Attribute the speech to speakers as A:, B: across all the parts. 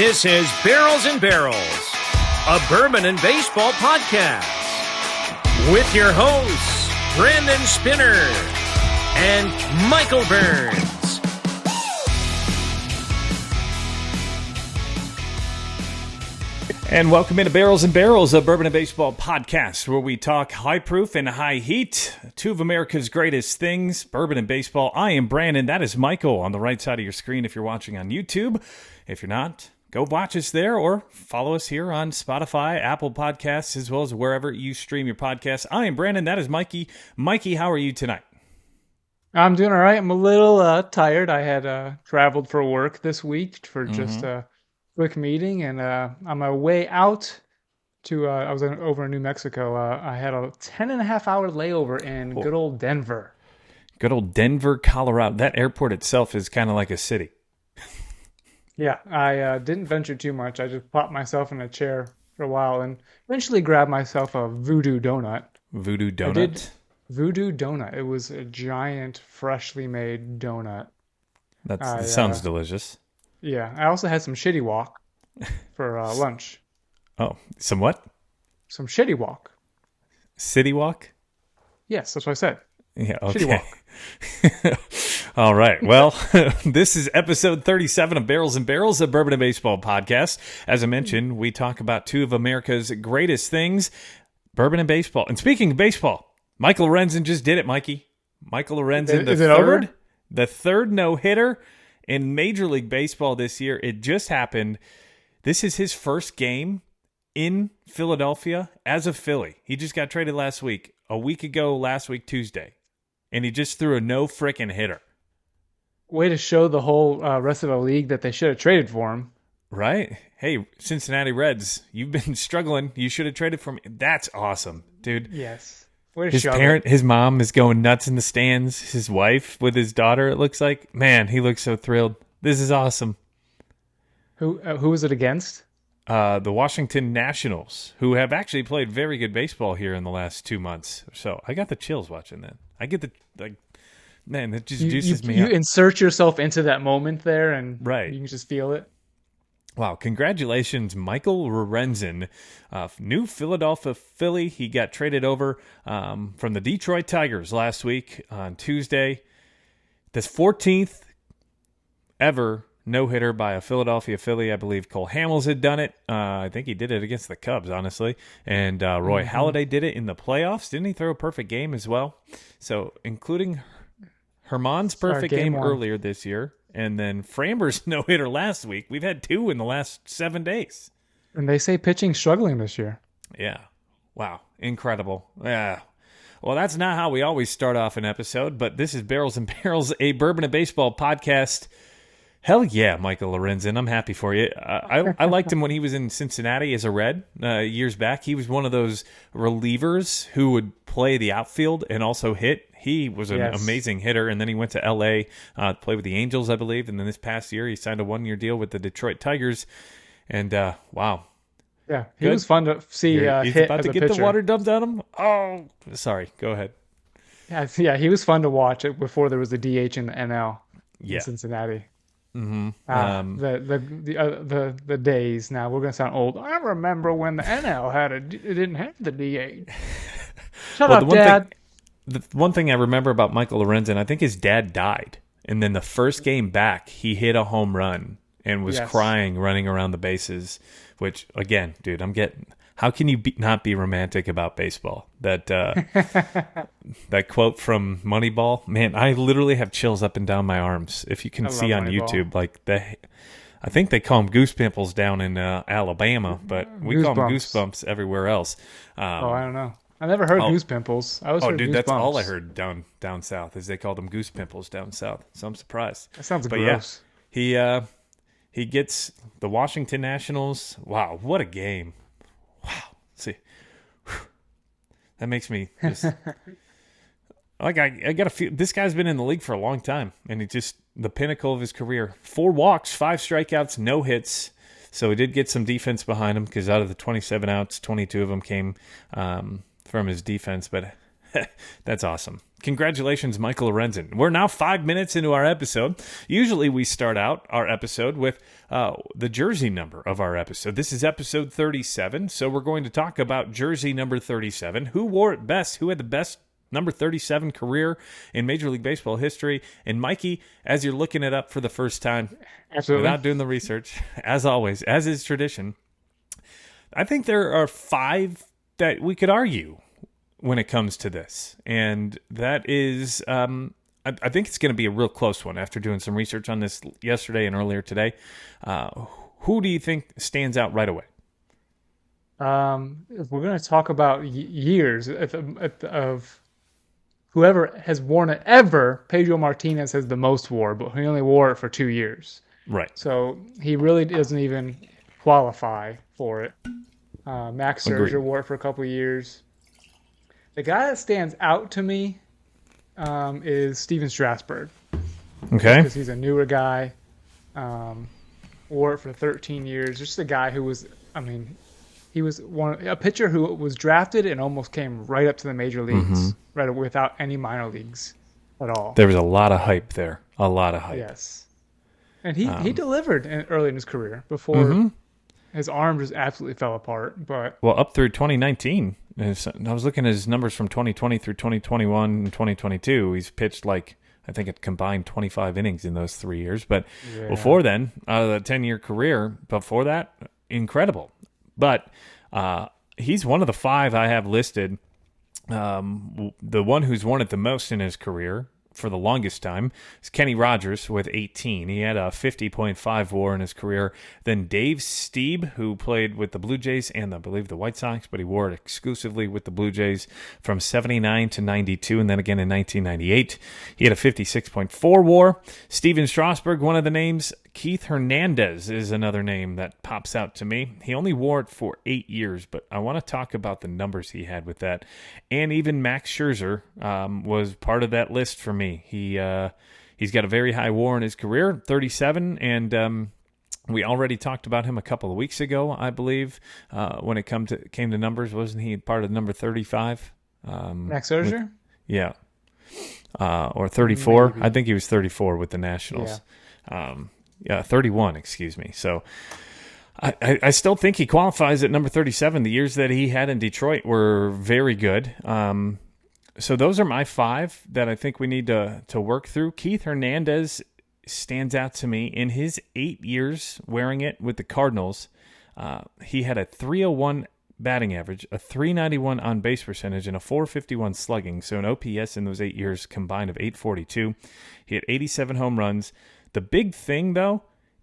A: This is Barrels and Barrels, a bourbon and baseball podcast, with your hosts, Brandon Spinner and Michael Burns.
B: And welcome into Barrels and Barrels, a bourbon and baseball podcast where we talk high proof and high heat, two of America's greatest things, bourbon and baseball. I am Brandon. That is Michael on the right side of your screen if you're watching on YouTube. If you're not, go watch us there or follow us here on Spotify, Apple Podcasts, as well as wherever you stream your podcasts. I am Brandon. That is Mikey. Mikey, how are you tonight?
C: I'm doing all right. I'm a little tired. I had traveled for work this week for just a quick meeting, and on my way out to I was over in New Mexico. I had a 10.5-hour layover in good old Denver.
B: Good old Denver, Colorado. That airport itself is kind of like a city.
C: Yeah, I didn't venture too much. I just popped myself in a chair for a while and eventually grabbed myself a voodoo donut.
B: Voodoo donut?
C: I did voodoo donut. It was a giant, freshly made donut.
B: That sounds delicious.
C: Yeah, I also had some shitty walk for lunch.
B: Oh, some what?
C: Some shitty walk.
B: City walk?
C: Yes, that's what I said.
B: Yeah, okay.
C: Shitty walk.
B: All right. Well, this is episode 37 of Barrels and Barrels, a bourbon and baseball podcast. As I mentioned, we talk about two of America's greatest things, bourbon and baseball. And speaking of baseball, Michael Lorenzen just did it, Mikey. Michael Lorenzen, the third no-hitter in Major League Baseball this year. It just happened. This is his first game in Philadelphia as a Philly. He just got traded last week, a week ago last week, Tuesday. And he just threw a no-frickin' hitter.
C: Way to show the whole rest of the league that they should have traded for him.
B: Right? Hey, Cincinnati Reds, you've been struggling. You should have traded for me. That's awesome, dude.
C: Yes.
B: His mom is going nuts in the stands. His wife with his daughter, it looks like. Man, he looks so thrilled. This is awesome.
C: Who was it against?
B: The Washington Nationals, who have actually played very good baseball here in the last 2 months. So I got the chills watching that. I get man, that just juices me up.
C: You insert yourself into that moment there, and
B: right.
C: You can just feel it.
B: Wow, congratulations, Michael Lorenzen, new Philadelphia Philly. He got traded over from the Detroit Tigers last week on Tuesday. This 14th ever no-hitter by a Philadelphia Philly. I believe Cole Hamels had done it. I think he did it against the Cubs, honestly. And Roy Halladay did it in the playoffs. Didn't he throw a perfect game as well? So, including Herman's perfect game earlier this year, and then Framber's no-hitter last week. We've had two in the last 7 days.
C: And they say pitching struggling this year.
B: Yeah. Wow. Incredible. Yeah. Well, that's not how we always start off an episode, but this is Barrels and Barrels, a bourbon and baseball podcast. Hell yeah, Michael Lorenzen. I'm happy for you. I liked him when he was in Cincinnati as a Red years back. He was one of those relievers who would play the outfield and also hit. He was an amazing hitter, and then he went to L.A. To play with the Angels, I believe. And then this past year, he signed a 1-year deal with the Detroit Tigers. And, wow.
C: Yeah, he was fun to see
B: He's
C: hit
B: about
C: as
B: to
C: a
B: get
C: pitcher.
B: the water dumped on him. Oh, sorry. Go ahead.
C: Yeah, he was fun to watch before there was the DH in the NL in Cincinnati.
B: Mm-hmm.
C: The days. Now we're gonna sound old. I remember when the NL didn't have the DH. Shut up, Dad.
B: The one thing I remember about Michael Lorenzen, I think his dad died, and then the first game back, he hit a home run and was crying, running around the bases. Which, again, dude, how can you not be romantic about baseball? That that quote from Moneyball, man, I literally have chills up and down my arms. If you can see on YouTube, I think they call them goose pimples down in Alabama, but we call them goosebumps everywhere else.
C: I don't know. I never heard goose pimples. I always heard
B: dude,
C: goosebumps.
B: That's all I heard down south is they called them goose pimples down south. So I'm surprised.
C: That sounds gross.
B: Yeah, he gets the Washington Nationals. Wow, what a game! Wow, see, that makes me just I got a feel. This guy's been in the league for a long time, and he just the pinnacle of his career. 4 walks, 5 strikeouts, no hits. So he did get some defense behind him because out of the 27 outs, 22 of them came from his defense. But That's awesome. Congratulations, Michael Lorenzen. We're now 5 minutes into our episode. Usually we start out our episode with the jersey number of our episode. This is episode 37, so we're going to talk about jersey number 37. Who wore it best? Who had the best number 37 career in Major League Baseball history? And Mikey, as you're looking it up for the first time,
C: Absolutely,
B: without doing the research, as always, as is tradition, I think there are 5 that we could argue when it comes to this. And that is, I think it's going to be a real close one after doing some research on this yesterday and earlier today. Who do you think stands out right away?
C: If we're going to talk about years of whoever has worn it ever, Pedro Martinez has the most wore, but he only wore it for 2 years.
B: Right.
C: So he really doesn't even qualify for it. Max Scherzer wore it for a couple of years. The guy that stands out to me is Steven Strasburg.
B: Okay.
C: Because he's a newer guy. Wore it for 13 years. Just a guy who was, he was a pitcher who was drafted and almost came right up to the major leagues, right without any minor leagues at all.
B: There was a lot of hype there. A lot of hype.
C: Yes. And he delivered early in his career before his arm just absolutely fell apart. But
B: up through 2019. I was looking at his numbers from 2020 through 2021 and 2022. He's pitched I think it combined 25 innings in those 3 years. But before then, the 10-year career, before that, incredible. But he's one of the 5 I have listed. The one who's won it the most in his career for the longest time is Kenny Rogers with 18. He had a 50.5 WAR in his career. Then Dave Stieb, who played with the Blue Jays and I believe the White Sox, but he wore it exclusively with the Blue Jays from 79 to 92, and then again in 1998. He had a 56.4 WAR. Steven Strasburg, one of the names. Keith Hernandez is another name that pops out to me. He only wore it for 8 years, but I want to talk about the numbers he had with that. And even Max Scherzer was part of that list for me. He's got a very high WAR in his career, 37, and we already talked about him a couple of weeks ago, I believe, when it came to numbers. Wasn't he part of number 35?
C: Max Scherzer?
B: Yeah. Or 34.
C: Maybe.
B: I think he was 34 with the Nationals. Yeah. 31, excuse me. So I still think he qualifies at number 37. The years that he had in Detroit were very good. So those are my 5 that I think we need to work through. Keith Hernandez stands out to me. In his 8 years wearing it with the Cardinals, he had a 301 batting average, a 391 on-base percentage, and a 451 slugging. So an OPS in those 8 years combined of 842. He had 87 home runs. The big thing, though,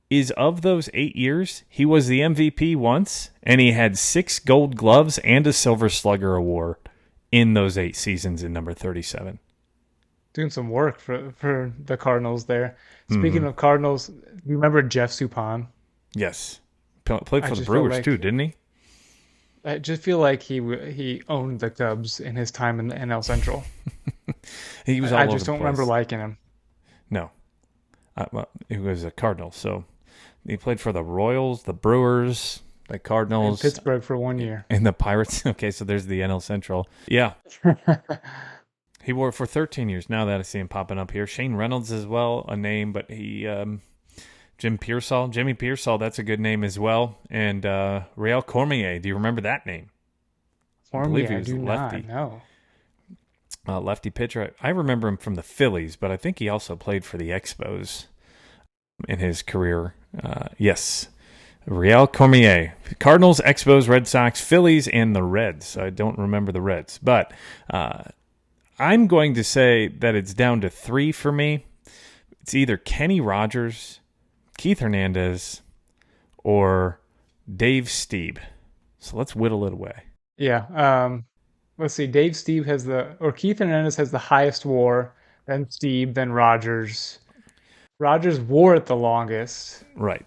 B: is of those 8 years, he was the MVP once, and he had 6 Gold Gloves and a Silver Slugger award in those 8 seasons in number 37.
C: Doing some work for the Cardinals there. Speaking of Cardinals, you remember Jeff Suppan?
B: Yes. Played for the Brewers, too, didn't he?
C: I just feel like he owned the Cubs in his time in the NL Central.
B: He was all over the place.
C: I just don't remember liking him.
B: No. Well, he was a Cardinal, so he played for the Royals, the Brewers, the Cardinals.
C: And Pittsburgh for 1 year.
B: And the Pirates. Okay, so there's the NL Central. Yeah. He wore it for 13 years. Now that I see him popping up here. Shane Reynolds as well, a name, but Jimmy Pearsall, that's a good name as well. And Rael Cormier, do you remember that name?
C: Cormier, I do lefty. Not, no.
B: Lefty pitcher. I remember him from the Phillies, but I think he also played for the Expos in his career. Yes. Rael Cormier. Cardinals, Expos, Red Sox, Phillies, and the Reds. I don't remember the Reds. But I'm going to say that it's down to 3 for me. It's either Kenny Rogers, Keith Hernandez, or Dave Stieb. So let's whittle it away.
C: Yeah. Let's see. Dave Stieb Keith Hernandez has the highest WAR, then Stieb, then Rogers. Rogers wore it the longest.
B: Right.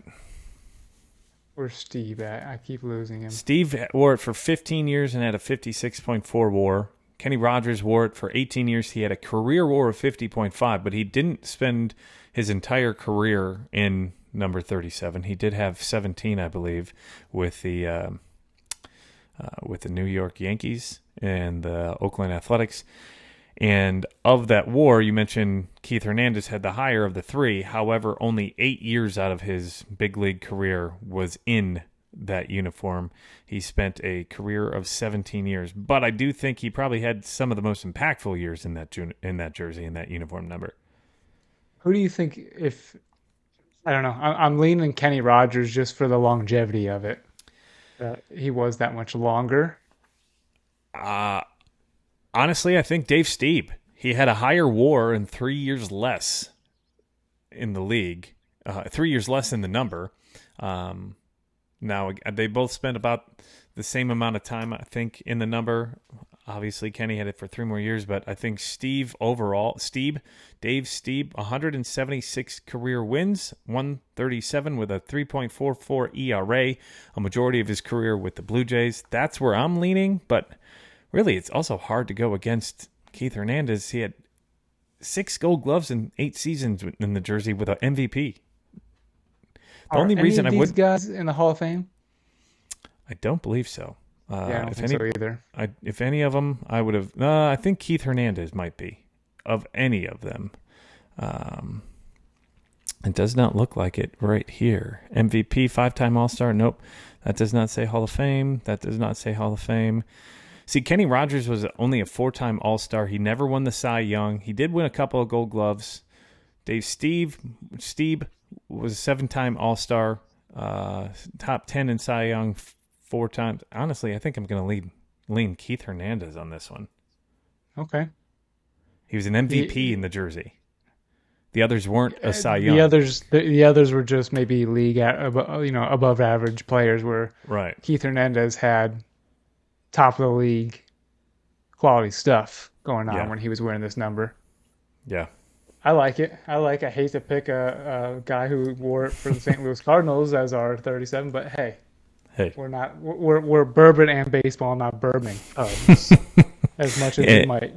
C: Where's Stieb at? I keep losing him.
B: Steve wore it for 15 years and had a 56.4 WAR. Kenny Rogers wore it for 18 years. He had a career WAR of 50.5, but he didn't spend his entire career in number 37. He did have 17, I believe, with the New York Yankees and the Oakland Athletics. And of that WAR, you mentioned Keith Hernandez had the higher of the three. However, only 8 years out of his big league career was in that uniform. He spent a career of 17 years. But I do think he probably had some of the most impactful years in that jersey, in that uniform number.
C: Who do you think if I don't know. I'm leaning Kenny Rogers just for the longevity of it. He was that much longer.
B: Honestly, I think Dave Stieb. He had a higher WAR and 3 years less in the league. 3 years less in the number. Now, they both spent about the same amount of time, I think, in the number. Obviously, Kenny had it for 3 more years, but I think Dave Stieb, 176 career wins, 137 with a 3.44 ERA, a majority of his career with the Blue Jays. That's where I'm leaning, but really, it's also hard to go against Keith Hernandez. He had 6 Gold Gloves in 8 seasons in the jersey with an MVP. The
C: Are
B: only
C: any
B: reason
C: of
B: I
C: these
B: would
C: guys in the Hall of Fame?
B: I don't believe so.
C: Yeah, I don't think so either.
B: If any of them, I would have. I think Keith Hernandez might be of any of them. It does not look like it right here. MVP, 5-time All-Star. Nope, that does not say Hall of Fame. That does not say Hall of Fame. See, Kenny Rogers was only a 4-time All-Star. He never won the Cy Young. He did win a couple of Gold Gloves. Dave Stieb was a 7-time All-Star, top 10 in Cy Young 4 times. Honestly, I think I'm going to lean Keith Hernandez on this one.
C: Okay.
B: He was an MVP in the jersey. The others weren't a Cy Young.
C: The others were just maybe league, above average players. Where
B: right. Keith
C: Hernandez had top of the league quality stuff going on when he was wearing this number.
B: Yeah.
C: I like it. I hate to pick a guy who wore it for the St. Louis Cardinals as our 37, but hey, we're bourbon and baseball, not bourbon Cubs, as much as we might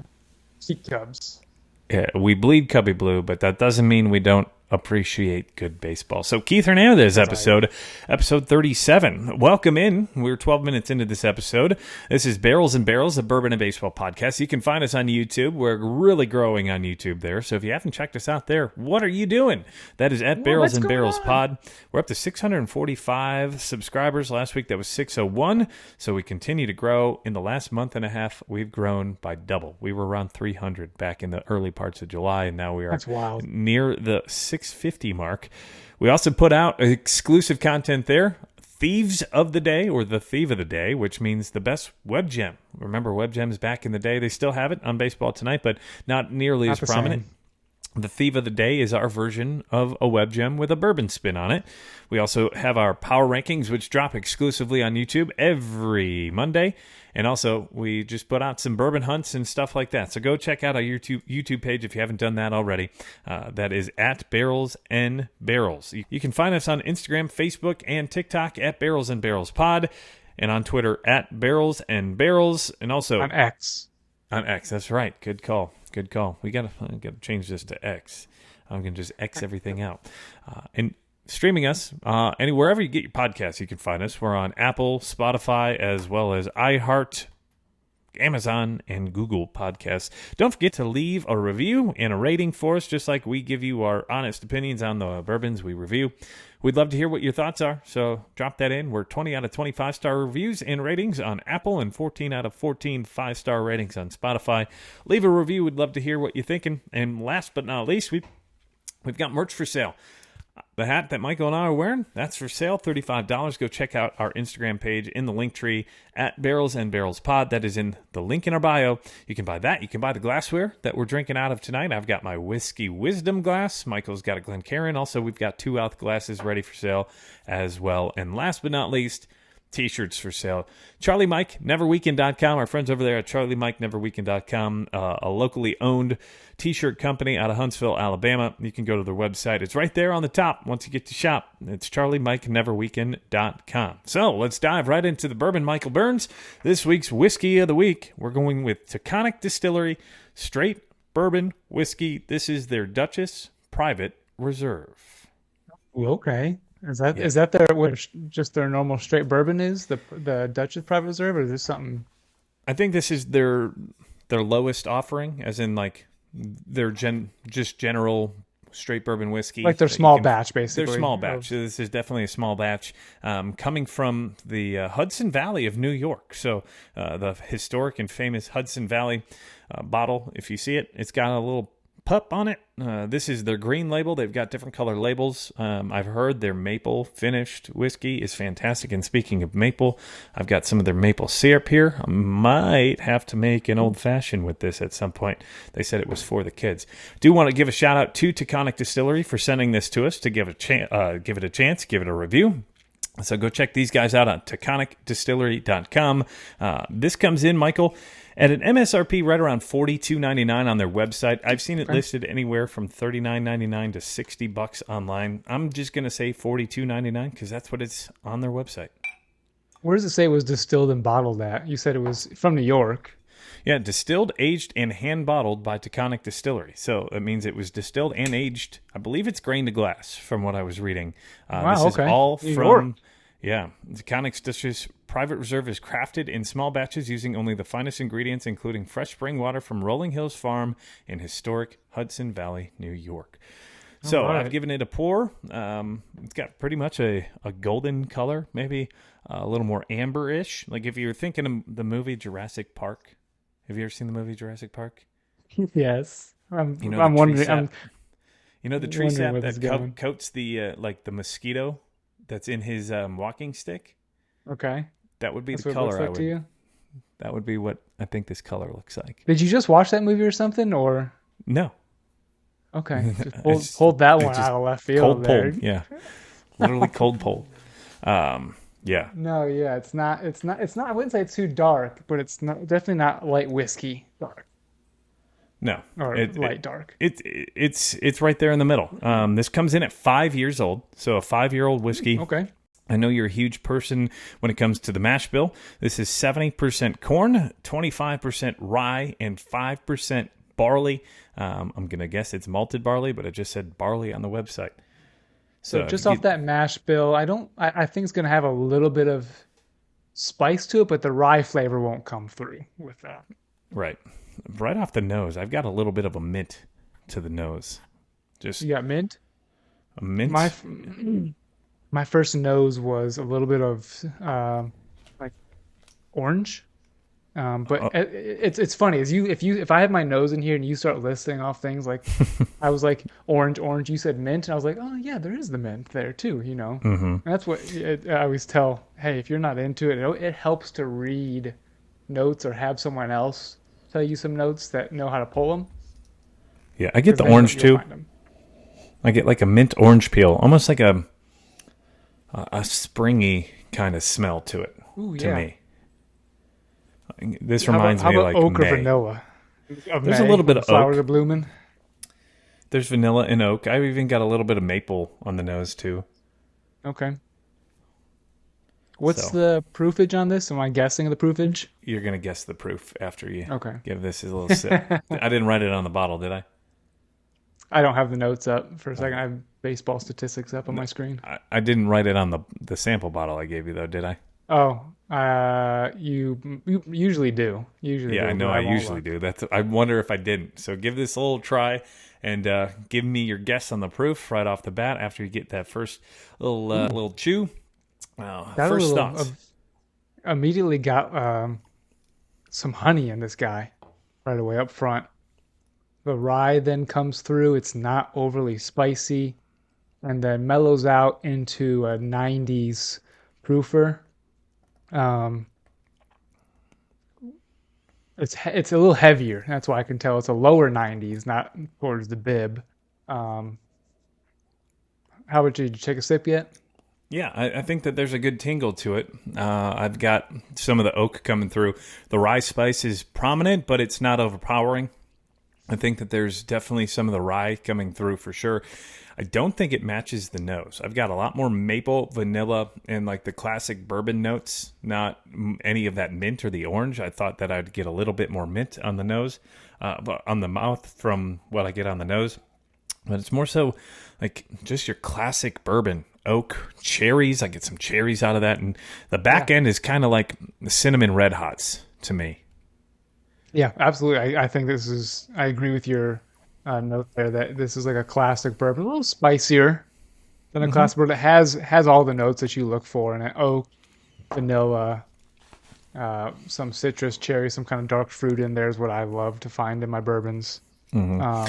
C: see Cubs.
B: Yeah, we bleed Cubby Blue, but that doesn't mean we don't appreciate good baseball. So Keith Hernandez episode 37. Welcome in. We're 12 minutes into this episode. This is Barrels and Barrels, a bourbon and baseball podcast. You can find us on YouTube. We're really growing on YouTube there. So if you haven't checked us out there, what are you doing? That is at Barrels and Barrels Pod. We're up to 645 subscribers. Last week that was 601. So we continue to grow. In the last month and a half, we've grown by double. We were around 300 back in the early parts of July, and now we are near the 650 mark. We also put out exclusive content there. Thieves of the Day, or the Thief of the Day, which means the best web gem. Remember web gems back in the day? They still have it on Baseball Tonight, but not nearly as prominent. The Thief of the Day is our version of a web gem with a bourbon spin on it. We also have our power rankings, which drop exclusively on YouTube every Monday. And also, we just put out some bourbon hunts and stuff like that. So go check out our YouTube page if you haven't done that already. That is at Barrels and Barrels. You can find us on Instagram, Facebook, and TikTok at Barrels and Barrels Pod. And on Twitter at Barrels and Barrels. And also
C: on X.
B: On X, that's right. Good call. Good call. We gotta change this to X. I'm gonna just X everything out. And streaming us wherever you get your podcasts, you can find us. We're on Apple, Spotify, as well as iHeart, Amazon, and Google Podcasts. Don't forget to leave a review and a rating for us, just like we give you our honest opinions on the bourbons we review. We'd love to hear what your thoughts are, so drop that in. We're 20 out of 25 star reviews and ratings on Apple and 14 out of 14 5-star ratings on Spotify. Leave a review. We'd love to hear what you're thinking. And last but not least, we've got merch for sale. The hat that Michael and I are wearing, that's for sale, $35. Go check out our Instagram page in the link tree at Barrels and Barrels Pod. That is in the link in our bio. You can buy that. You can buy the glassware that we're drinking out of tonight. I've got my Whiskey Wisdom glass. Michael's got a Glencairn. Also, we've got 2-ounce glasses ready for sale as well. And last but not least, T-shirts for sale. Charlie Mike, neverweekend.com. Our friends over there at charliemikeneverweekend.com, a locally owned T-shirt company out of Huntsville, Alabama. You can go to their website. It's right there on the top once you get to shop. It's charliemikeneverweekend.com. So let's dive right into the bourbon Michael Burns. This week's whiskey of the week, we're going with Taconic Distillery Straight Bourbon Whiskey. This is their Dutchess Private Reserve.
C: Okay. Is that just their normal straight bourbon is the Dutchess Private Reserve, or is this something?
B: I think this is their their lowest offering, as in like their just general straight bourbon whiskey.
C: Like their small batch, basically.
B: They're small batch. So this is definitely a small batch coming from the Hudson Valley of New York. So the historic and famous Hudson Valley bottle, if you see it, it's got a little pup on it. This is their green label. They've got different color labels. I've heard their maple finished whiskey is fantastic. And speaking of maple, I've got some of their maple syrup here. I might have to make an old fashioned with this at some point. They said it was for the kids. Do want to give a shout out to Taconic Distillery for sending this to us to give it a chance, give it a review. So go check these guys out on taconicdistillery.com. This comes in, Michael, at an MSRP right around $42.99 on their website. I've seen it listed anywhere from $39.99 to $60 online. I'm just going to say $42.99 because that's what it's on their website.
C: Where does it say it was distilled and bottled at? You said it was from New York.
B: Yeah, distilled, aged, and hand-bottled by Taconic Distillery. So that means it was distilled and aged. I believe it's grain to glass from what I was reading.
C: Wow,
B: this
C: okay.
B: is all
C: New
B: from...
C: York.
B: Yeah, Taconic's Distillery's private reserve is crafted in small batches using only the finest ingredients, including fresh spring water from Rolling Hills Farm in historic Hudson Valley, New York. So
C: right.
B: I've given it a pour. It's got pretty much a golden color, maybe a little more amber-ish. Like if you're thinking of the movie Jurassic Park. Have you ever seen the movie Jurassic Park?
C: Yes. I'm
B: the
C: wondering.
B: You know the tree sap
C: where this is
B: that
C: going.
B: coats the like the mosquito that's in his walking stick?
C: Okay.
B: That would be
C: That's
B: the
C: what it
B: color
C: looks
B: I
C: like
B: would.
C: to you?
B: That would be what I think this color looks like.
C: Did you just watch that movie or something? Or
B: No.
C: okay, just hold that one
B: just
C: out of left field
B: Cold
C: there.
B: pulled. Yeah. Literally cold pulled. Yeah.
C: No, yeah, it's not. I wouldn't say it's too dark, but it's definitely not light whiskey dark
B: No.
C: or light dark.
B: It's right there in the middle. This comes in at 5 years old, so a 5-year-old whiskey.
C: Okay.
B: I know you're a huge person when it comes to the mash bill. This is 70% corn, 25% rye, and 5% barley. I'm going to guess it's malted barley, but it just said barley on the website.
C: So just off that mash bill, I think it's going to have a little bit of spice to it, but the rye flavor won't come through with that.
B: Right. Right off the nose, I've got a little bit of a mint to the nose. Just
C: You got mint?
B: a mint.
C: My first nose was a little bit of like orange. But it's funny if I have my nose in here and you start listing off things like I was like orange, you said mint, and I was like, oh yeah, there is the mint there too, you know.
B: Mm-hmm.
C: And that's what I always tell. Hey, if you're not into it, it helps to read notes or have someone else tell you some notes that know how to pull them.
B: Yeah, I get the orange too. I get like a mint orange peel, almost like a springy kind of smell to it.
C: Ooh,
B: to
C: yeah.
B: me. This reminds me of like
C: oak
B: May.
C: or vanilla?
B: There's a little bit of
C: flowers
B: oak.
C: are blooming.
B: There's vanilla and oak. I've even got a little bit of maple on the nose too.
C: Okay. What's the proofage on this? Am I guessing the proofage?
B: You're gonna guess the proof after you give this a little sip. I didn't write it on the bottle, did I?
C: I don't have the notes up for a second. I have baseball statistics up on my screen.
B: I didn't write it on the sample bottle I gave you though, did I?
C: Oh, you usually do. Usually,
B: Yeah,
C: do,
B: I know
C: but
B: I
C: won't
B: usually
C: look.
B: do. I wonder if I didn't. So give this a little try and give me your guess on the proof right off the bat after you get that first little chew. First thoughts.
C: Immediately got some honey in this guy right away up front. The rye then comes through. It's not overly spicy, and then mellows out into a 90s proofer. It's a little heavier. That's why I can tell it's a lower 90s, not towards the bib. How about you? Did you take a sip yet?
B: Yeah, I think that there's a good tingle to it. I've got some of the oak coming through. The rye spice is prominent, but it's not overpowering. I think that there's definitely some of the rye coming through for sure. I don't think it matches the nose. I've got a lot more maple, vanilla, and like the classic bourbon notes, not any of that mint or the orange. I thought that I'd get a little bit more mint on the nose, but on the mouth from what I get on the nose. But it's more so like just your classic bourbon. Oak, cherries. I get some cherries out of that. And the back end is kind of like the cinnamon red hots to me.
C: Yeah, absolutely. I think I agree with your note there that this is like a classic bourbon, a little spicier than a
B: Hmm.
C: classic bourbon. It has all the notes that you look for in it. Oak, vanilla, some citrus, cherry, some kind of dark fruit in there is what I love to find in my bourbons. Um,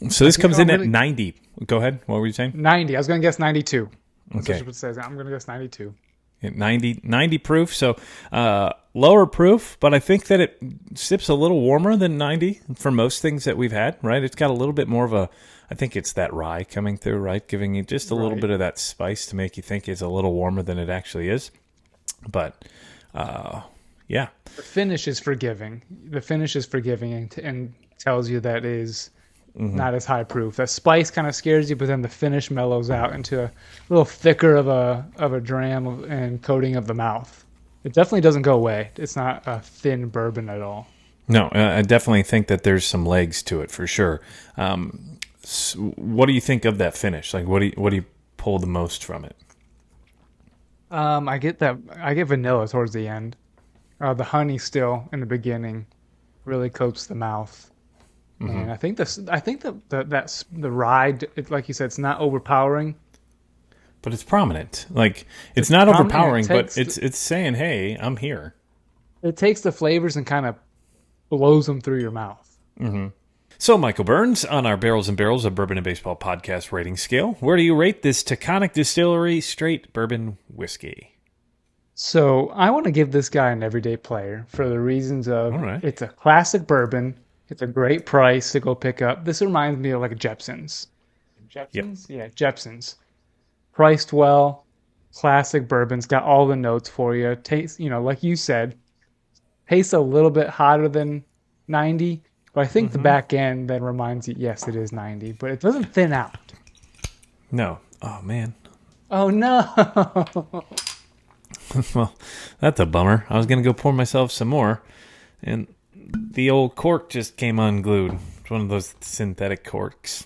B: So
C: I
B: this
C: think
B: comes in
C: I'm
B: at
C: really
B: 90. Go ahead. What were you saying?
C: 90. I was going to guess 92. That's
B: Okay.
C: what it says. I'm going to guess 92.
B: At 90 proof. So lower proof, but I think that it sips a little warmer than 90 for most things that we've had, right? It's got a little bit more of a, I think it's that rye coming through, right? Giving you just a little
C: Right.
B: bit of that spice to make you think it's a little warmer than it actually is. But yeah.
C: The finish is forgiving. The finish is forgiving and tells you that is not as high proof. That spice kind of scares you, but then the finish mellows out into a little thicker of a dram and coating of the mouth. It definitely doesn't go away. It's not a thin bourbon at all.
B: No, I definitely think that there's some legs to it for sure. What do you think of that finish? Like, what do you pull the most from it?
C: I get that. I get vanilla towards the end. The honey still in the beginning really coats the mouth. And I think this. I think that's the rye. Like you said, it's not overpowering.
B: But it's prominent. Like it's not
C: prominent,
B: overpowering, but
C: takes
B: it's saying, "Hey, I'm here."
C: It takes the flavors and kind of blows them through your mouth.
B: So, Michael Burns, on our Barrels and Barrels of Bourbon and Baseball podcast rating scale, where do you rate this Taconic Distillery straight bourbon whiskey?
C: So I want to give this guy an everyday player for the reasons of
B: All right.
C: it's a classic bourbon. It's a great price to go pick up. This reminds me of like Jepson's.
B: Yep.
C: Yeah, Jepson's. Priced well, classic bourbon's got all the notes for you. Taste, like you said, tastes a little bit hotter than 90, but I think the back end then reminds you, yes, it is 90, but it doesn't thin out.
B: No. Oh man.
C: Oh no.
B: Well, that's a bummer. I was gonna go pour myself some more, and the old cork just came unglued. It's one of those synthetic corks.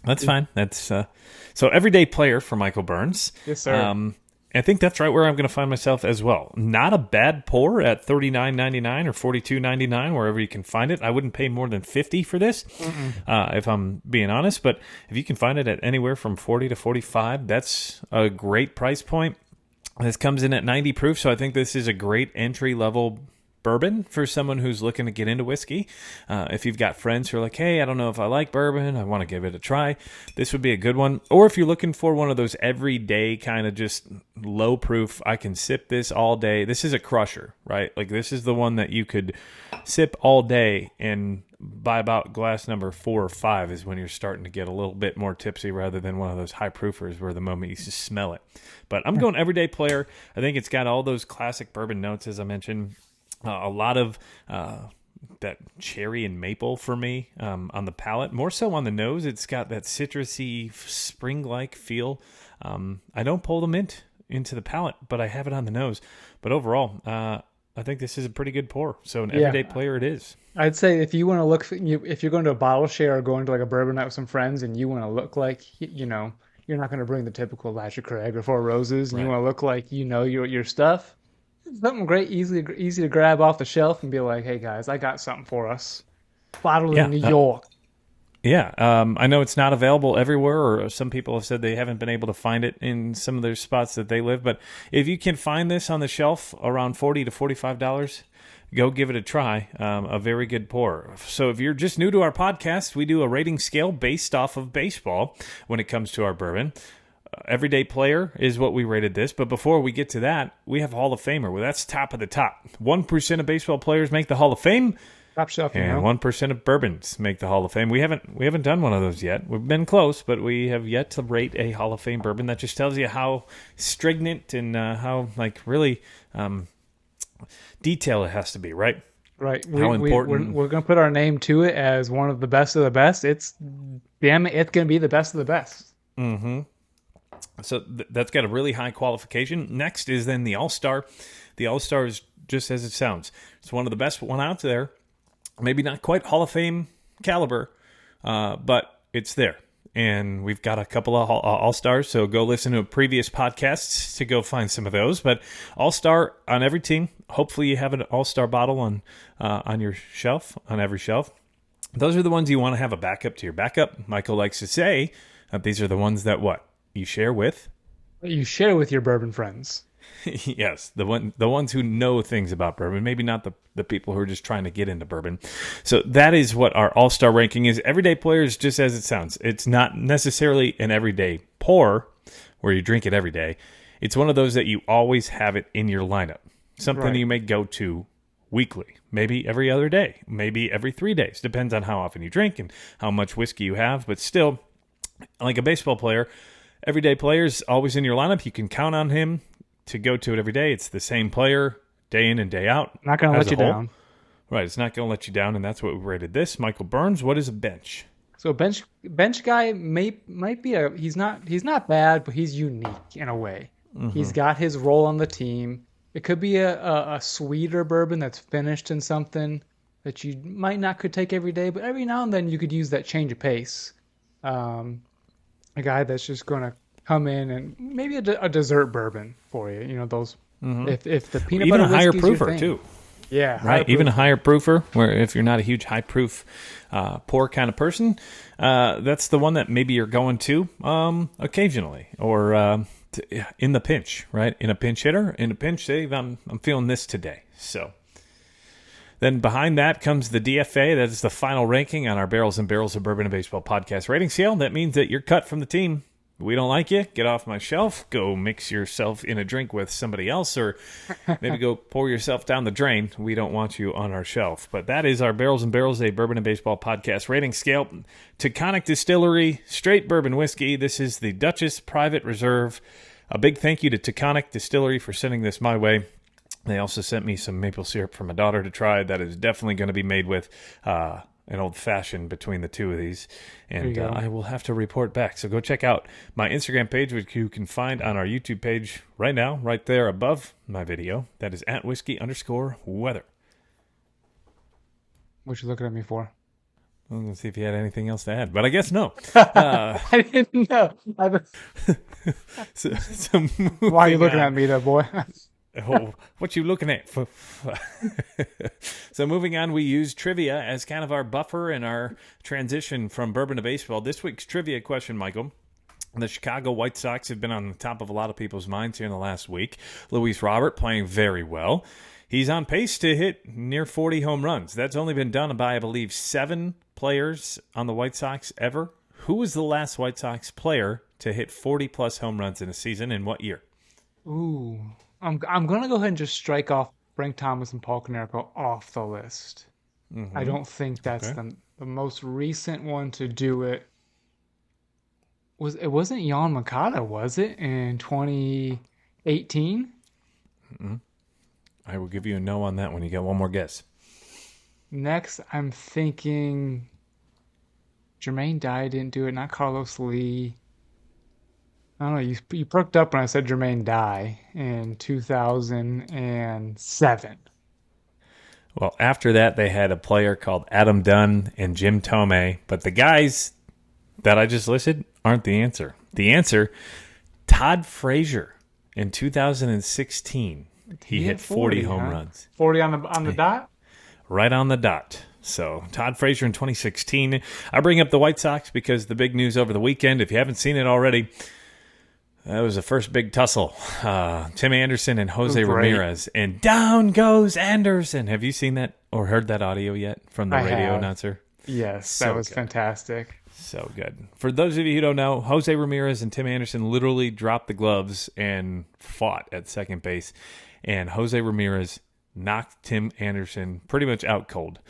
B: That's fine. That's so everyday player for Michael Burns.
C: Yes, sir.
B: I think that's right where I'm going to find myself as well. Not a bad pour at $39.99 or $42.99, wherever you can find it. I wouldn't pay more than $50 for this, if I'm being honest. But if you can find it at anywhere from $40 to $45, that's a great price point. This comes in at 90 proof, so I think this is a great entry level bourbon for someone who's looking to get into whiskey. If you've got friends who are like, hey, I don't know if I like bourbon, I want to give it a try, this would be a good one. Or if you're looking for one of those everyday kind of just low proof, I can sip this all day. This is a crusher, right? Like this is the one that you could sip all day, and by about glass number 4 or 5 is when you're starting to get a little bit more tipsy, rather than one of those high proofers where the moment you just smell it. But I'm going everyday player. I think it's got all those classic bourbon notes, as I mentioned. A lot of that cherry and maple for me on the palate. More so on the nose, it's got that citrusy, spring-like feel. I don't pull the mint into the palate, but I have it on the nose. But overall, I think this is a pretty good pour. So an everyday player it is.
C: I'd say if you want to look, if you're going to a bottle share or going to like a bourbon night with some friends, and you want to look like, you're not going to bring the typical Lasher Craig or Four Roses, and you want to look like your stuff. Something great, easy to grab off the shelf and be like, "Hey guys, I got something for us." Bottled in New York.
B: I know it's not available everywhere, or some people have said they haven't been able to find it in some of their spots that they live. But if you can find this on the shelf around $40 to $45, go give it a try. A very good pour. So if you're just new to our podcast, we do a rating scale based off of baseball when it comes to our bourbon. Everyday player is what we rated this. But before we get to that, we have Hall of Famer. Well, that's top of the top. 1% of baseball players make the Hall of Fame.
C: Top shelf,
B: and 1% of bourbons make the Hall of Fame. We haven't done one of those yet. We've been close, but we have yet to rate a Hall of Fame bourbon. That just tells you how stringent and how really detailed it has to be, right?
C: Right.
B: How important.
C: We're going to put our name to it as one of the best of the best. It's going to be the best of the best.
B: Mm-hmm. So that's got a really high qualification. Next is then the All-Star. The All-Star is just as it sounds. It's one of the best one out there. Maybe not quite Hall of Fame caliber, but it's there. And we've got a couple of All-Stars, so go listen to previous podcasts to go find some of those. But All-Star on every team, hopefully you have an all-star bottle on your shelf, on every shelf. Those are the ones you want to have a backup to your backup. Michael likes to say these are the ones that what? You share with?
C: You share with your bourbon friends.
B: Yes, the ones who know things about bourbon, maybe not the people who are just trying to get into bourbon. So that is what our all-star ranking is. Everyday players, just as it sounds. It's not necessarily an everyday pour where you drink it every day. It's one of those that you always have it in your lineup. Something you may go to weekly, maybe every other day, maybe every 3 days. Depends on how often you drink and how much whiskey you have. But still, like a baseball player, everyday player's always in your lineup. You can count on him to go to it every day. It's the same player day in and day out.
C: Not going to let you down.
B: Right, it's not going to let you down, and that's what we rated this. Michael Burns, what is a bench?
C: So bench guy might be he's not bad, but he's unique in a way. Mm-hmm. He's got his role on the team. It could be a sweeter bourbon that's finished in something that you might not could take every day, but every now and then you could use that change of pace. A guy that's just going to come in and maybe a dessert bourbon for you. You know those. Mm-hmm. If the peanut
B: even
C: butter
B: a higher
C: whiskey's your
B: proofer
C: thing.
B: too.
C: Yeah,
B: right. Even a higher proofer, where if you're not a huge high proof pour kind of person, that's the one that maybe you're going to occasionally or in the pinch, right? In a pinch hitter, in a pinch save, I'm feeling this today. So then behind that comes the DFA. That is the final ranking on our Barrels and Barrels of Bourbon and Baseball podcast rating scale. That means that you're cut from the team. We don't like you. Get off my shelf. Go mix yourself in a drink with somebody else, or maybe go pour yourself down the drain. We don't want you on our shelf. But that is our Barrels and Barrels, a Bourbon and Baseball podcast rating scale. Taconic Distillery, straight bourbon whiskey. This is the Dutchess Private Reserve. A big thank you to Taconic Distillery for sending this my way. They also sent me some maple syrup for my daughter to try. That is definitely going to be made with an old-fashioned between the two of these, and I will have to report back. So go check out my Instagram page, which you can find on our YouTube page right now, right there above my video. That is @whiskey_weather.
C: What you looking at me for?
B: I'm going to see if you had anything else to add, but I guess no.
C: I didn't know.
B: So
C: why are you looking at me, though, boy?
B: Oh, what you looking at? So moving on, we use trivia as kind of our buffer and our transition from bourbon to baseball. This week's trivia question, Michael. The Chicago White Sox have been on the top of a lot of people's minds here in the last week. Luis Robert playing very well. He's on pace to hit near 40 home runs. That's only been done by, I believe, 7 players on the White Sox ever. Who was the last White Sox player to hit 40-plus home runs in a season, and what year?
C: Ooh. I'm going to go ahead and just strike off Frank Thomas and Paul Konerko off the list. Mm-hmm. I don't think that's the most recent one to do it. It wasn't Jan Makata, was it, in 2018?
B: Mm-hmm. I will give you a no on that one. You got one more guess.
C: Next, I'm thinking Jermaine Dye didn't do it, not Carlos Lee. I don't know, you perked up when I said Jermaine Dye in 2007.
B: Well, after that, they had a player called Adam Dunn and Jim Tomei, but the guys that I just listed aren't the answer. The answer, Todd Frazier in 2016. He hit 40 home runs.
C: 40 on the dot?
B: Right on the dot. So, Todd Frazier in 2016. I bring up the White Sox because the big news over the weekend, if you haven't seen it already, that was the first big tussle. Tim Anderson and Jose Ramirez. And down goes Anderson. Have you seen that or heard that audio yet from the radio announcer?
C: Yes, that was fantastic.
B: So good. For those of you who don't know, Jose Ramirez and Tim Anderson literally dropped the gloves and fought at second base. And Jose Ramirez knocked Tim Anderson pretty much out cold.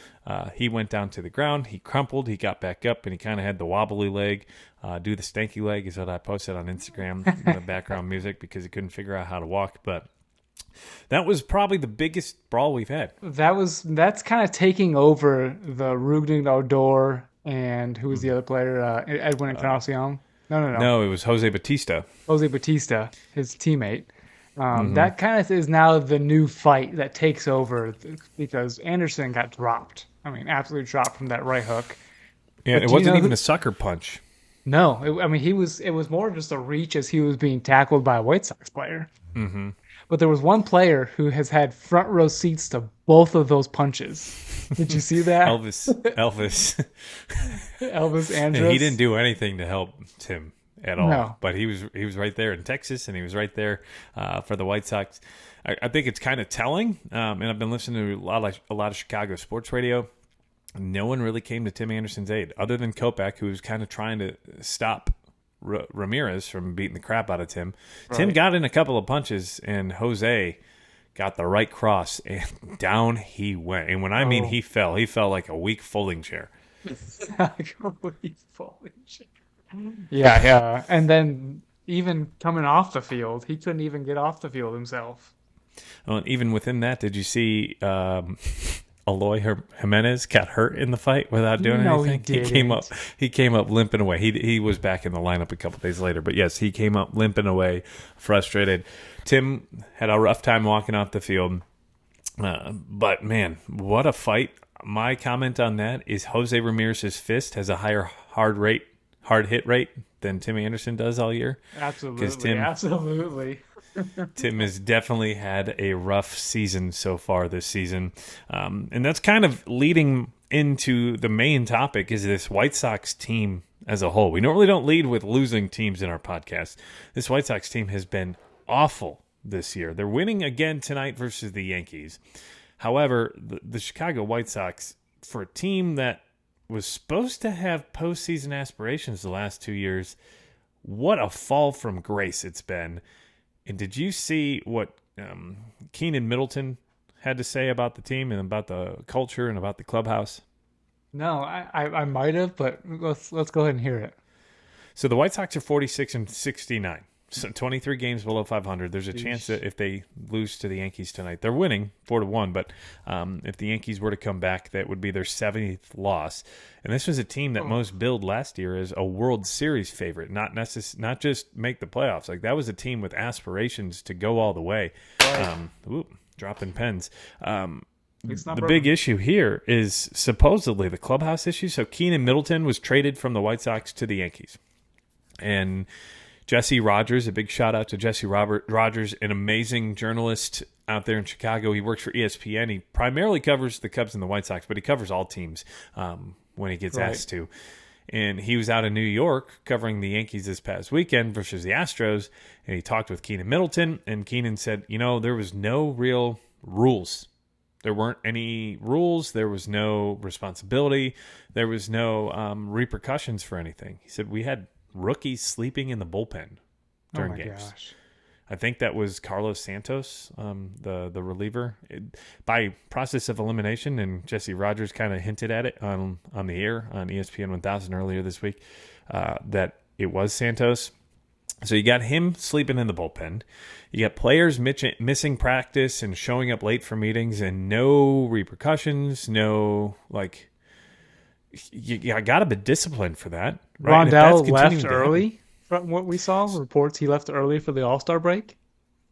B: He went down to the ground. He crumpled. He got back up, and he kind of had the wobbly leg. Do the stanky leg is what I posted on Instagram in the background music because he couldn't figure out how to walk. But that was probably the biggest brawl we've had.
C: That's kind of taking over the Rugning Odor and who was the other player? Edwin Encarnacion? No.
B: No, it was Jose Batista.
C: Jose Batista, his teammate. That kind of is now the new fight that takes over because Anderson got dropped. I mean, absolutely dropped from that right hook.
B: Yeah, it wasn't even a sucker punch.
C: No, I mean it was more just a reach as he was being tackled by a White Sox player.
B: Mm-hmm.
C: But there was one player who has had front row seats to both of those punches. Did you see that?
B: Elvis.
C: Elvis
B: And he didn't
C: Andrus?
B: do anything to help Tim at all,
C: No.
B: but he was right there in Texas, and he was right there for the White Sox. I think it's kind of telling, and I've been listening to a lot of Chicago sports radio. No one really came to Tim Anderson's aid, other than Kopech, who was kind of trying to stop Ramirez from beating the crap out of Tim.
C: Right.
B: Tim got in a couple of punches, and Jose got the right cross, and down he went. And when I mean he fell like a weak folding chair.
C: Yeah. And then even coming off the field, he couldn't even get off the field himself.
B: Well, and even within that, did you see Eloy Jimenez got hurt in the fight without doing
C: No,
B: anything? He came up limping away. He was back in the lineup a couple days later, but yes, he came up limping away, frustrated. Tim had a rough time walking off the field, but man, what a fight! My comment on that is Jose Ramirez's fist has a higher hard hit rate than Tim Anderson does all year.
C: Absolutely.
B: Tim has definitely had a rough season so far this season. And that's kind of leading into the main topic is this White Sox team as a whole. We normally don't lead with losing teams in our podcast. This White Sox team has been awful this year. They're winning again tonight versus the Yankees. However, the Chicago White Sox, for a team that was supposed to have postseason aspirations the last 2 years, what a fall from grace it's been. And did you see what Keenan Middleton had to say about the team and about the culture and about the clubhouse?
C: No, I might have, but let's go ahead and hear it.
B: So the White Sox are 46-69. So 23 games below 500. There's a chance that if they lose to the Yankees tonight, they're winning 4-1. But if the Yankees were to come back, that would be their 70th loss. And this was a team that most billed last year as a World Series favorite, not just make the playoffs. Like that was a team with aspirations to go all the way. Dropping pens. The big issue here is supposedly the clubhouse issue. So Keenan Middleton was traded from the White Sox to the Yankees, and Jesse Rogers, a big shout out to Jesse Rogers, an amazing journalist out there in Chicago. He works for ESPN. He primarily covers the Cubs and the White Sox, but he covers all teams when he gets asked to. And he was out in New York covering the Yankees this past weekend versus the Astros, and he talked with Keenan Middleton, and Keenan said, there was no real rules. There weren't any rules. There was no responsibility. There was no repercussions for anything. He said, we had rookies sleeping in the bullpen during games.
C: Gosh.
B: I think that was Carlos Santos, the reliever, by process of elimination, and Jesse Rogers kind of hinted at it on the air on ESPN 1000 earlier this week, that it was Santos. So you got him sleeping in the bullpen. You got players missing practice and showing up late for meetings, and no repercussions, you got to be disciplined for that. Right?
C: Rondell left early from what we saw. Reports he left early for the All-Star break.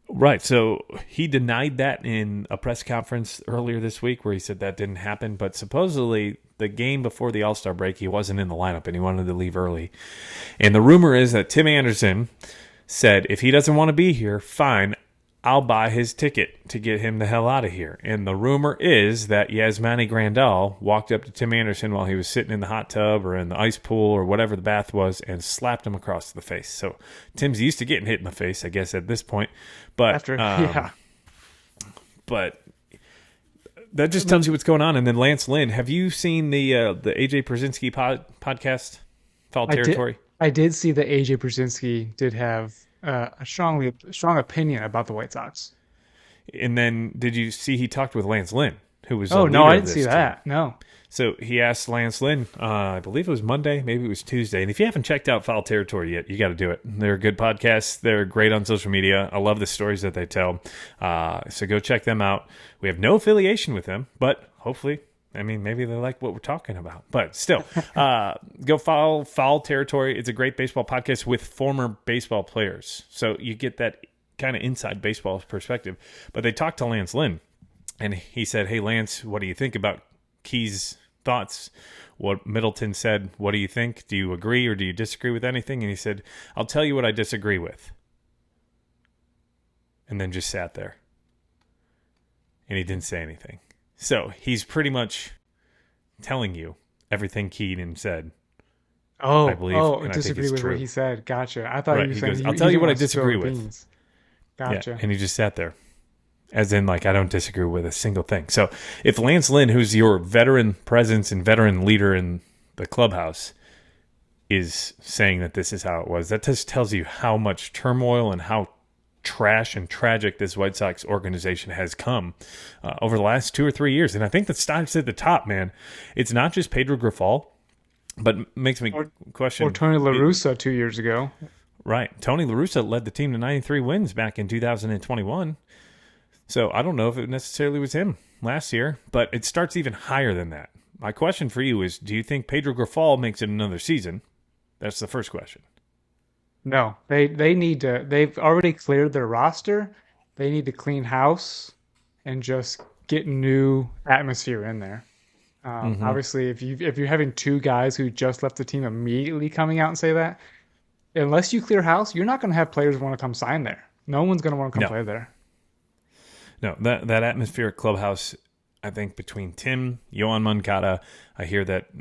B: Right. So he denied that in a press conference earlier this week where he said that didn't happen. But supposedly the game before the All-Star break, he wasn't in the lineup and he wanted to leave early. And the rumor is that Tim Anderson said, if he doesn't want to be here, fine, I'll buy his ticket to get him the hell out of here. And the rumor is that Yasmani Grandal walked up to Tim Anderson while he was sitting in the hot tub or in the ice pool or whatever the bath was and slapped him across the face. So Tim's used to getting hit in the face, I guess, at this point. But but that just tells you what's going on. And then Lance Lynn, have you seen the AJ Pierzynski podcast, Foul Territory?
C: I did see that AJ Pierzynski did have a strong opinion about the White Sox.
B: And then did you see he talked with Lance Lynn, who was
C: I didn't see that. No.
B: So he asked Lance Lynn, I believe it was Monday, maybe it was Tuesday. And if you haven't checked out Foul Territory yet, you got to do it. They're a good podcast. They're great on social media. I love the stories that they tell. So go check them out. We have no affiliation with them, but hopefully, maybe they like what we're talking about. But still, go follow Foul Territory. It's a great baseball podcast with former baseball players. So you get that kind of inside baseball perspective. But they talked to Lance Lynn, and he said, hey, Lance, what do you think about Key's thoughts. What Middleton said, what do you think? Do you agree or do you disagree with anything? And he said, I'll tell you what I disagree with. And then just sat there. And he didn't say anything. So he's pretty much telling you everything Keenan said. I believe,
C: disagree with what he said. Gotcha. I thought you were saying
B: I'll tell you what I disagree with.
C: Gotcha.
B: Yeah, and he just sat there. As in, like, I don't disagree with a single thing. So if Lance Lynn, who's your veteran presence and veteran leader in the clubhouse, is saying that this is how it was, that just tells you how much turmoil and how trash and tragic this White Sox organization has come over the last 2 or 3 years. And I think that starts at the top, man. It's not just Pedro Grifol, but makes me question.
C: Or Tony La Russa 2 years ago.
B: Right. Tony La Russa led the team to 93 wins back in 2021. So I don't know if it necessarily was him last year, but it starts even higher than that. My question for you is, do you think Pedro Grifol makes it another season? That's the first question.
C: No, they need to. They've already cleared their roster. They need to clean house and just get new atmosphere in there. Obviously, if you're having two guys who just left the team immediately coming out and say that, unless you clear house, you're not going to have players want to come sign there. No one's going to want to come play there.
B: No, that atmospheric clubhouse, I think between Tim, Yohan Moncada, I hear that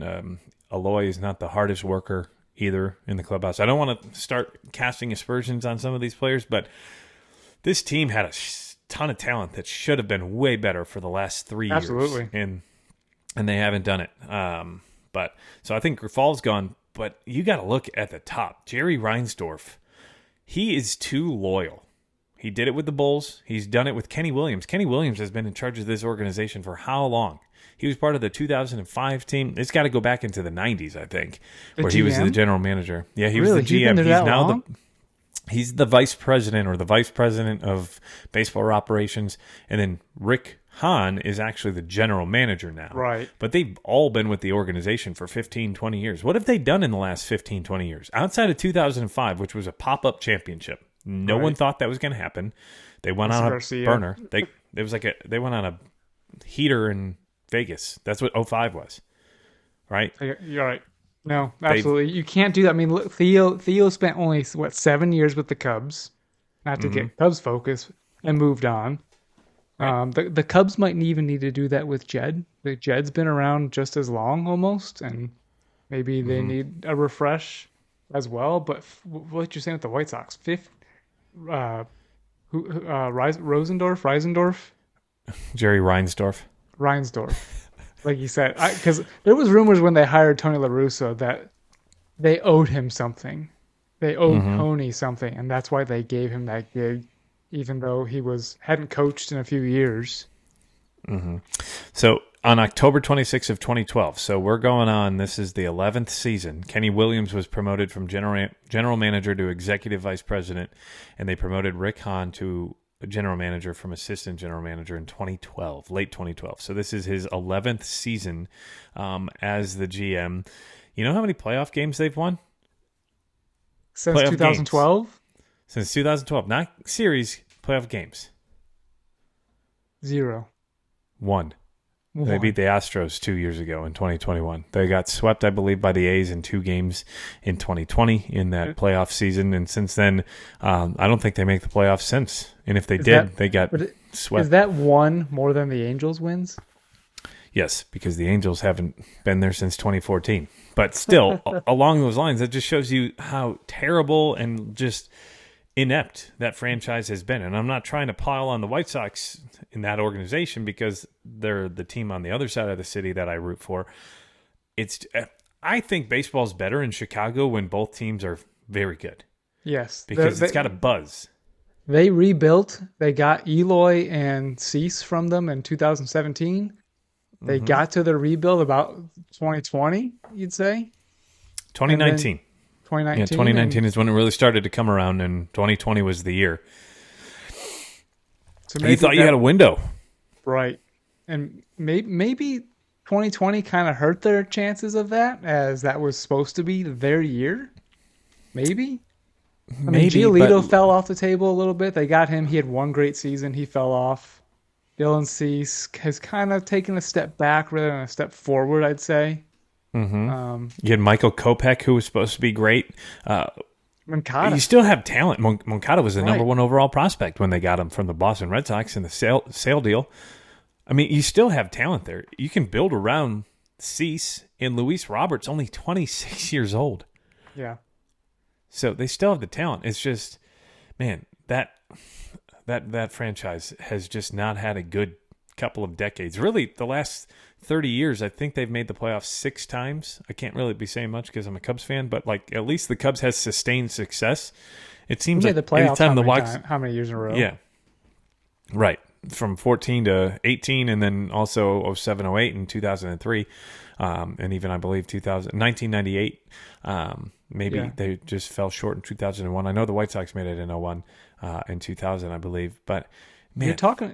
B: Aloy is not the hardest worker either in the clubhouse. I don't want to start casting aspersions on some of these players, but this team had a ton of talent that should have been way better for the last 3 years.
C: Absolutely.
B: And they haven't done it. But so I think Grifol's gone, but you got to look at the top. Jerry Reinsdorf, he is too loyal. He did it with the Bulls. He's done it with Kenny Williams. Kenny Williams has been in charge of this organization for how long? He was part of the 2005 team. It's got to go back into the 90s, I think, where he was the general manager. Yeah, he was the GM. He's now he's the vice president or the vice president of baseball operations. And then Rick Hahn is actually the general manager now.
C: Right.
B: But they've all been with the organization for 15, 20 years. What have they done in the last 15, 20 years? Outside of 2005, which was a pop-up championship. No one thought that was going to happen. They went on a burner. They went on a heater in Vegas. That's what 05 was, right?
C: You're right. No, absolutely. You can't do that. I mean, look, Theo spent only 7 years with the Cubs, not to get Cubs focus, and moved on. Right. The Cubs might even need to do that with Jed. Jed's been around just as long almost, and maybe they need a refresh as well. But what you're saying with the White Sox, Reisendorf?
B: Jerry Reinsdorf.
C: Like you said, because there was rumors when they hired Tony La Russa that they owed him something. They owed Tony something, and that's why they gave him that gig, even though he hadn't coached in a few years.
B: So on October 26th of 2012, so we're going on, this is the 11th season, Kenny Williams was promoted from general manager to executive vice president, and they promoted Rick Hahn to general manager from assistant general manager in 2012, late 2012. So this is his 11th season as the GM. You know how many playoff games they've won?
C: Since 2012?
B: Since 2012. Not series, playoff games.
C: 0.
B: 1. They beat the Astros 2 years ago in 2021. They got swept, I believe, by the A's in 2 games in 2020 in that playoff season. And since then, I don't think they make the playoffs since. And if they they got swept.
C: Is that one more than the Angels wins?
B: Yes, because the Angels haven't been there since 2014. But still, along those lines, that just shows you how terrible and just inept that franchise has been. And I'm not trying to pile on the White Sox in that organization because they're the team on the other side of the city that I root for. I think baseball's better in Chicago when both teams are very good.
C: Yes.
B: Because it's got a buzz.
C: They rebuilt. They got Eloy and Cease from them in 2017. They got to the rebuild about 2020, you'd say?
B: 2019.
C: 2019.
B: Yeah, 2019 is when it really started to come around, and 2020 was the year. So you thought you had a window.
C: Right. And maybe 2020 kind of hurt their chances of that, as that was supposed to be their year. Maybe. Giolito fell off the table a little bit. They got him. He had one great season. He fell off. Dylan Cease has kind of taken a step back rather than a step forward, I'd say.
B: You had Michael Kopech, who was supposed to be great.
C: Moncada.
B: You still have talent. Moncada was the number
C: Right.
B: one overall prospect when they got him from the Boston Red Sox in the sale deal. I mean, you still have talent there. You can build around Cease, and Luis Roberts, only 26 years old.
C: Yeah.
B: So they still have the talent. It's just, man, that franchise has just not had a good couple of decades. Really, the last 30 years, I think they've made the playoffs 6 times. I can't really be saying much because I'm a Cubs fan, but like at least the Cubs has sustained success. It seems like
C: the playoffs
B: anytime the White
C: how many years in a row?
B: Yeah. Right. From 14 to 18, and then also 07, 08, and 2003. And even, I believe, 1998. Maybe they just fell short in 2001. I know the White Sox made it in 01 and 2000, I believe. But, man.
C: You're talking,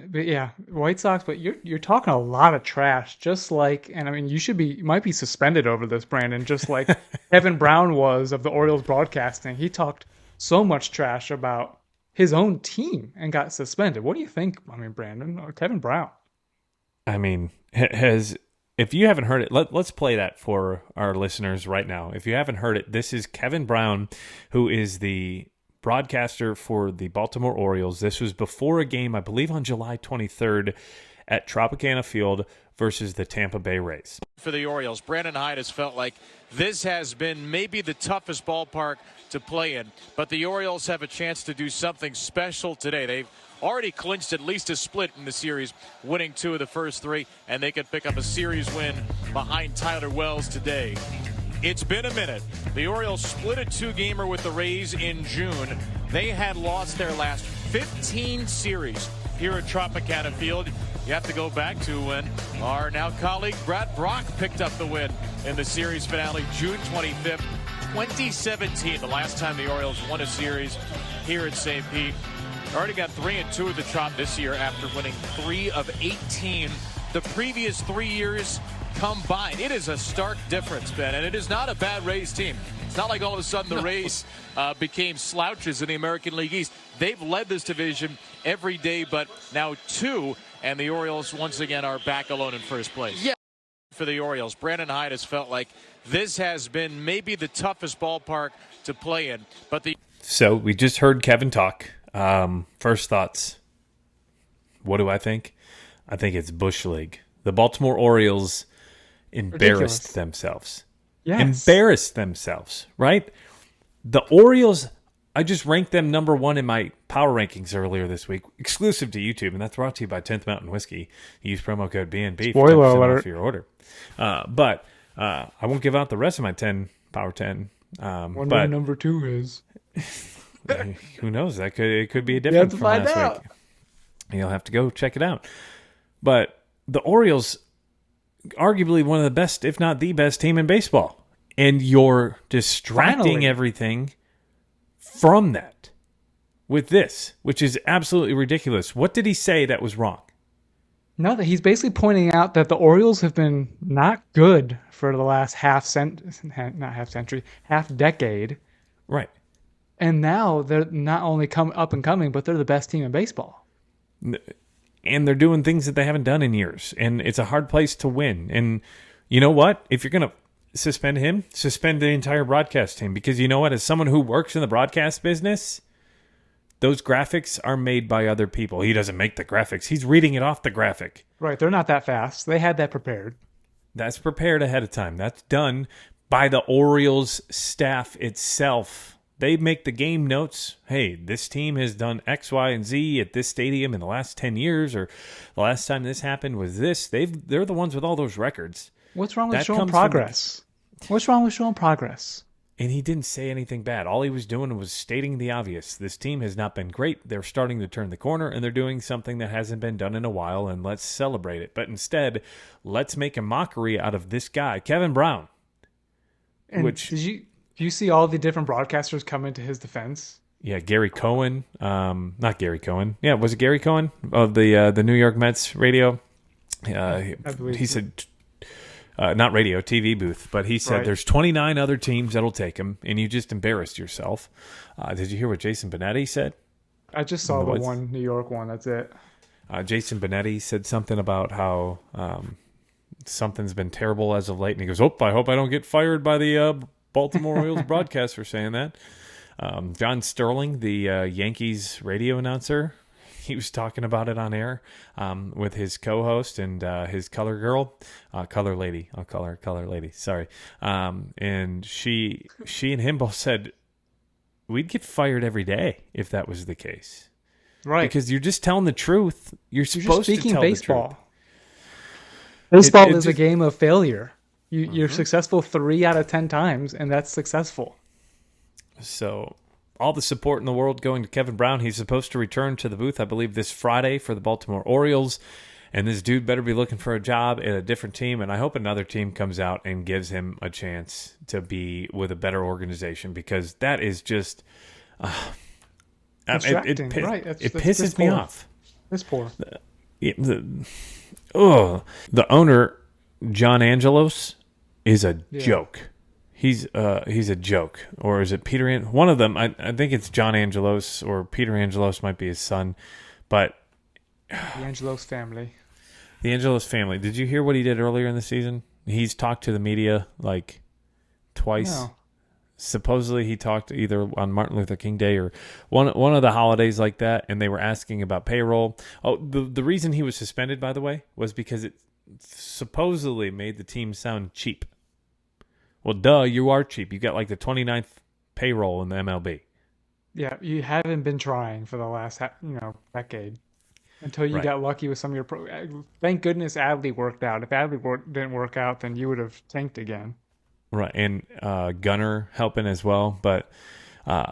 C: White Sox, but you're talking a lot of trash, just like, and I mean, you might be suspended over this, Brandon, just like Kevin Brown was of the Orioles broadcasting. He talked so much trash about his own team and got suspended. What do you think? I mean, Brandon or Kevin Brown?
B: I mean, if you haven't heard it, let's play that for our listeners right now. If you haven't heard it, this is Kevin Brown, who is the broadcaster for the Baltimore Orioles. This was before a game, I believe, on July 23rd at Tropicana Field versus the Tampa Bay Rays.
D: For the Orioles, Brandon Hyde has felt like this has been maybe the toughest ballpark to play in, but the Orioles have a chance to do something special today. They've already clinched at least a split in the series, winning 2 of the first 3, and they could pick up a series win behind Tyler Wells today. It's been a minute. The Orioles split a 2-gamer with the Rays in June. They had lost their last 15 series here at Tropicana Field. You have to go back to when our now colleague Brad Brock picked up the win in the series finale, June 25th, 2017, the last time the Orioles won a series here at St. Pete. Already got 3-2 at the Trop this year after winning 3 of 18 the previous 3 years combined. It is a stark difference, Ben, and it is not a bad Rays team. It's not like all of a sudden the Rays became slouches in the American League East. They've led this division every day, but now 2, and the Orioles once again are back alone in first place. Yeah. For the Orioles, Brandon Hyde has felt like this has been maybe the toughest ballpark to play in, but
B: So we just heard Kevin talk. First thoughts. What do I think? I think it's Bush League. The Baltimore Orioles embarrassed themselves.
C: Yes.
B: Embarrassed themselves, right? The Orioles, I just ranked them number 1 in my power rankings earlier this week, exclusive to YouTube, and that's brought to you by 10th Mountain Whiskey. Use promo code BNB for 10% off your order. But I won't give out the rest of my 10 Power 10.
C: Wonder who number 2 is.
B: Who knows? It could be a different from last week. You'll have to go check it out. But the Orioles, arguably one of the best, if not the best team in baseball. And you're distracting everything from that with this, which is absolutely ridiculous. What did he say that was wrong?
C: No, that he's basically pointing out that the Orioles have been not good for the last half decade.
B: Right.
C: And now they're not only up and coming, but they're the best team in baseball.
B: And they're doing things that they haven't done in years. And it's a hard place to win. And you know what? If you're going to suspend him, suspend the entire broadcast team. Because you know what? As someone who works in the broadcast business, those graphics are made by other people. He doesn't make the graphics. He's reading it off the graphic.
C: Right. They're not that fast. They had that prepared.
B: That's prepared ahead of time. That's done by the Orioles staff itself. They make the game notes. Hey, this team has done X, Y, and Z at this stadium in the last 10 years, or the last time this happened was this. They're the ones with all those records.
C: What's wrong with showing progress? What's wrong with showing progress?
B: And he didn't say anything bad. All he was doing was stating the obvious. This team has not been great. They're starting to turn the corner, and they're doing something that hasn't been done in a while, and let's celebrate it. But instead, let's make a mockery out of this guy, Kevin Brown.
C: And did you see all the different broadcasters come into his defense?
B: Yeah, Gary Cohen. Not Gary Cohen. Yeah, was it Gary Cohen of the New York Mets radio? He said, not radio, TV booth, but he said There's 29 other teams that'll take him, and you just embarrassed yourself. Did you hear what Jason Benetti said?
C: I just saw the one New York one. That's it.
B: Jason Benetti said something about how something's been terrible as of late, and he goes, I hope I don't get fired by the Baltimore Orioles broadcast for saying that. John Sterling, the Yankees radio announcer, he was talking about it on air with his co-host and his color lady. I'll call her color lady. Sorry. And she and him both said we'd get fired every day if that was the case.
C: Right.
B: Because you're just telling the truth. You're supposed to tell
C: baseball.
B: the truth.
C: Baseball is a game of failure. You're successful 3 out of 10 times, and that's successful.
B: So all the support in the world going to Kevin Brown. He's supposed to return to the booth, I believe, this Friday for the Baltimore Orioles. And this dude better be looking for a job at a different team. And I hope another team comes out and gives him a chance to be with a better organization, because that is just... It pisses me off.
C: It's poor.
B: The owner, John Angelos, is a joke. He's a joke. Or is it Peter? One of them. I think it's John Angelos, or Peter Angelos might be his son. But
C: the Angelos family.
B: The Angelos family. Did you hear what he did earlier in the season? He's talked to the media like twice.
C: No.
B: Supposedly he talked either on Martin Luther King Day or one of the holidays like that, and they were asking about payroll. Oh, the reason he was suspended, by the way, was because it supposedly made the team sound cheap. Well, duh, you are cheap. You got like the 29th payroll in the MLB.
C: Yeah, you haven't been trying for the last decade until you got lucky with some of your Thank goodness Adley worked out. If Adley didn't work out, then you would have tanked again.
B: Right, and Gunner helping as well. But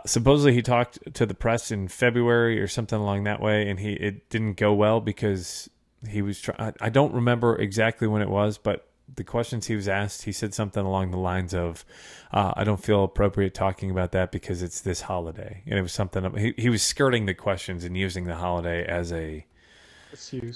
B: supposedly he talked to the press in February or something along that way, and it didn't go well because he was I don't remember exactly when it was, but the questions he was asked, he said something along the lines of, I don't feel appropriate talking about that because it's this holiday. And it was something, he was skirting the questions and using the holiday as a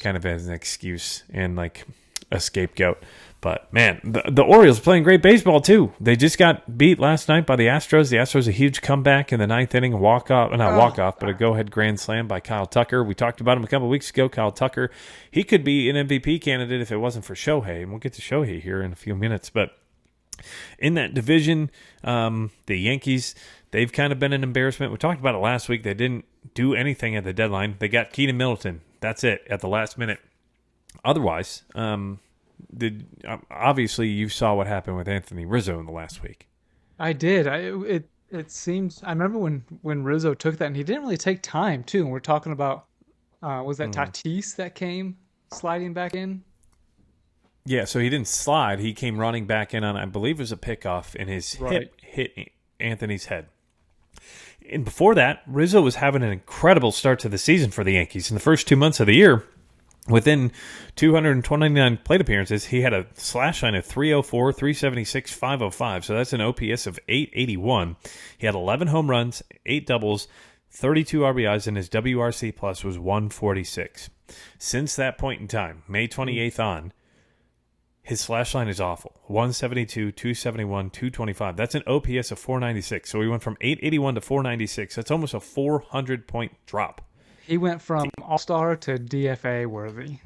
B: kind of as an excuse and like a scapegoat. But man, the Orioles are playing great baseball too. They just got beat last night by the Astros. The Astros a huge comeback in the ninth inning, but a go-ahead grand slam by Kyle Tucker. We talked about him a couple of weeks ago. Kyle Tucker, he could be an MVP candidate if it wasn't for Shohei, and we'll get to Shohei here in a few minutes. But in that division, the Yankees, they've kind of been an embarrassment. We talked about it last week. They didn't do anything at the deadline. They got Keaton Middleton. That's it at the last minute. Otherwise, obviously you saw what happened with Anthony Rizzo in the last week.
C: I did. It seems I remember when Rizzo took that, and he didn't really take time too. And we're talking about was that Tatis that came sliding back in?
B: Yeah, so he didn't slide. He came running back in on, I believe it was a pickoff, and his hip hit Anthony's head. And before that, Rizzo was having an incredible start to the season for the Yankees. In the first 2 months of the year, within 229 plate appearances, he had a slash line of 304, 376, 505. So that's an OPS of 881. He had 11 home runs, 8 doubles, 32 RBIs, and his WRC plus was 146. Since that point in time, May 28th on, his slash line is awful. 172, 271, 225. That's an OPS of 496. So he went from 881 to 496. That's almost a 400-point drop.
C: He went from All-Star to DFA worthy.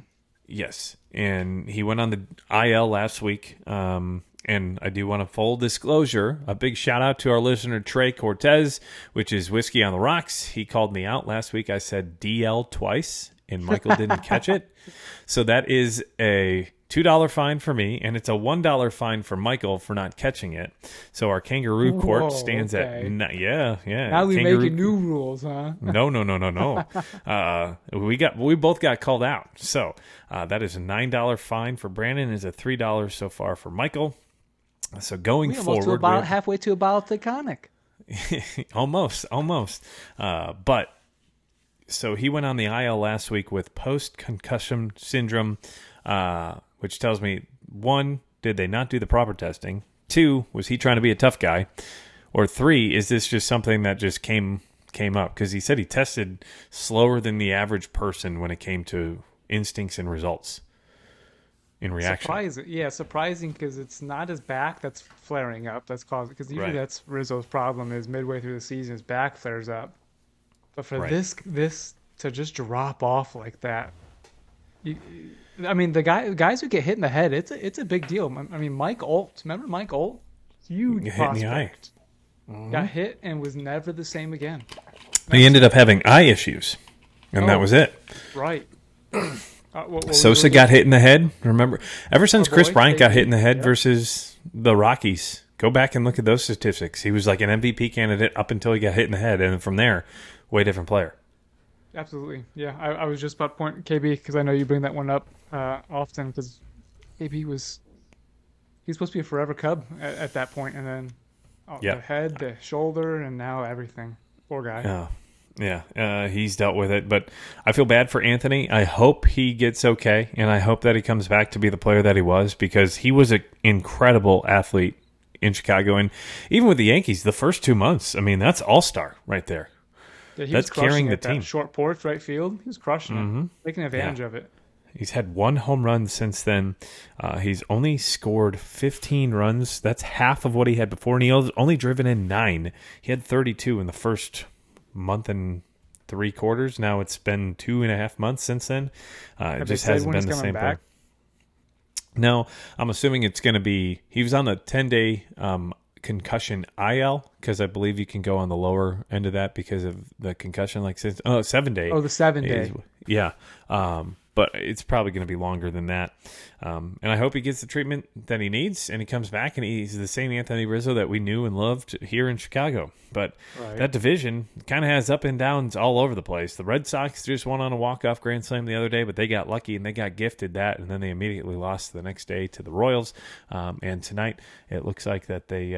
B: Yes, and he went on the IL last week. And I do want to full disclosure, a big shout out to our listener Trey Cortez, which is Whiskey on the Rocks. He called me out last week. I said DL twice, and Michael didn't catch it. So that is a $2 fine for me, and it's a $1 fine for Michael for not catching it. So our kangaroo court stands at yeah.
C: Now we making new rules, huh?
B: No. We both got called out. So that is a $9 fine for Brandon, is a $3 so far for Michael. So going forward,
C: halfway to a bottle of Taconic.
B: almost. But so he went on the IL last week with post-concussion syndrome. Which tells me, 1, did they not do the proper testing? 2, was he trying to be a tough guy? Or 3, is this just something that just came up? Because he said he tested slower than the average person when it came to instincts and results in reaction.
C: Surprising because it's not his back that's flaring up. That's causing, because usually that's Rizzo's problem, is midway through the season his back flares up. But for this to just drop off like that, I mean, the guys who get hit in the head, it's a big deal. I mean, Mike Olt, remember Mike Olt? Huge
B: Get hit in the eye.
C: prospect. Got hit and was never the same again.
B: He ended up having eye issues, and that was it.
C: Right.
B: Sosa got hit in the head. Remember, ever since Chris Bryant got hit in the head
C: Yep.
B: versus the Rockies, go back and look at those statistics. He was like an MVP candidate up until he got hit in the head, and from there, way different player.
C: Absolutely. Yeah, I was just about to point KB because I know you bring that one up often because KB he's supposed to be a forever Cub at that point, and then the head, the shoulder, and now everything. Poor guy.
B: Yeah, he's dealt with it, but I feel bad for Anthony. I hope he gets okay, and I hope that he comes back to be the player that he was because he was an incredible athlete in Chicago, and even with the Yankees, the first 2 months, I mean, that's all-star right there.
C: Yeah, he
B: That's
C: was crushing
B: carrying the
C: it, that
B: team.
C: short porch right field. He was crushing it, taking advantage of it.
B: He's had 1 home run since then. He's only scored 15 runs. That's half of what he had before, and he only driven in 9. He had 32 in the first month and 3 quarters. Now it's been 2.5 months since then. It just hasn't been the same player. No, I'm assuming it's going to be. He was on a 10-day concussion IL because I believe you can go on the lower end of that because of the concussion. 7-day.
C: Oh, the 7-day.
B: Yeah. But it's probably going to be longer than that. And I hope he gets the treatment that he needs and he comes back and he's the same Anthony Rizzo that we knew and loved here in Chicago. But that division kind of has up and downs all over the place. The Red Sox just won on a walk-off grand slam the other day, but they got lucky and they got gifted that, and then they immediately lost the next day to the Royals. And tonight it looks like that they,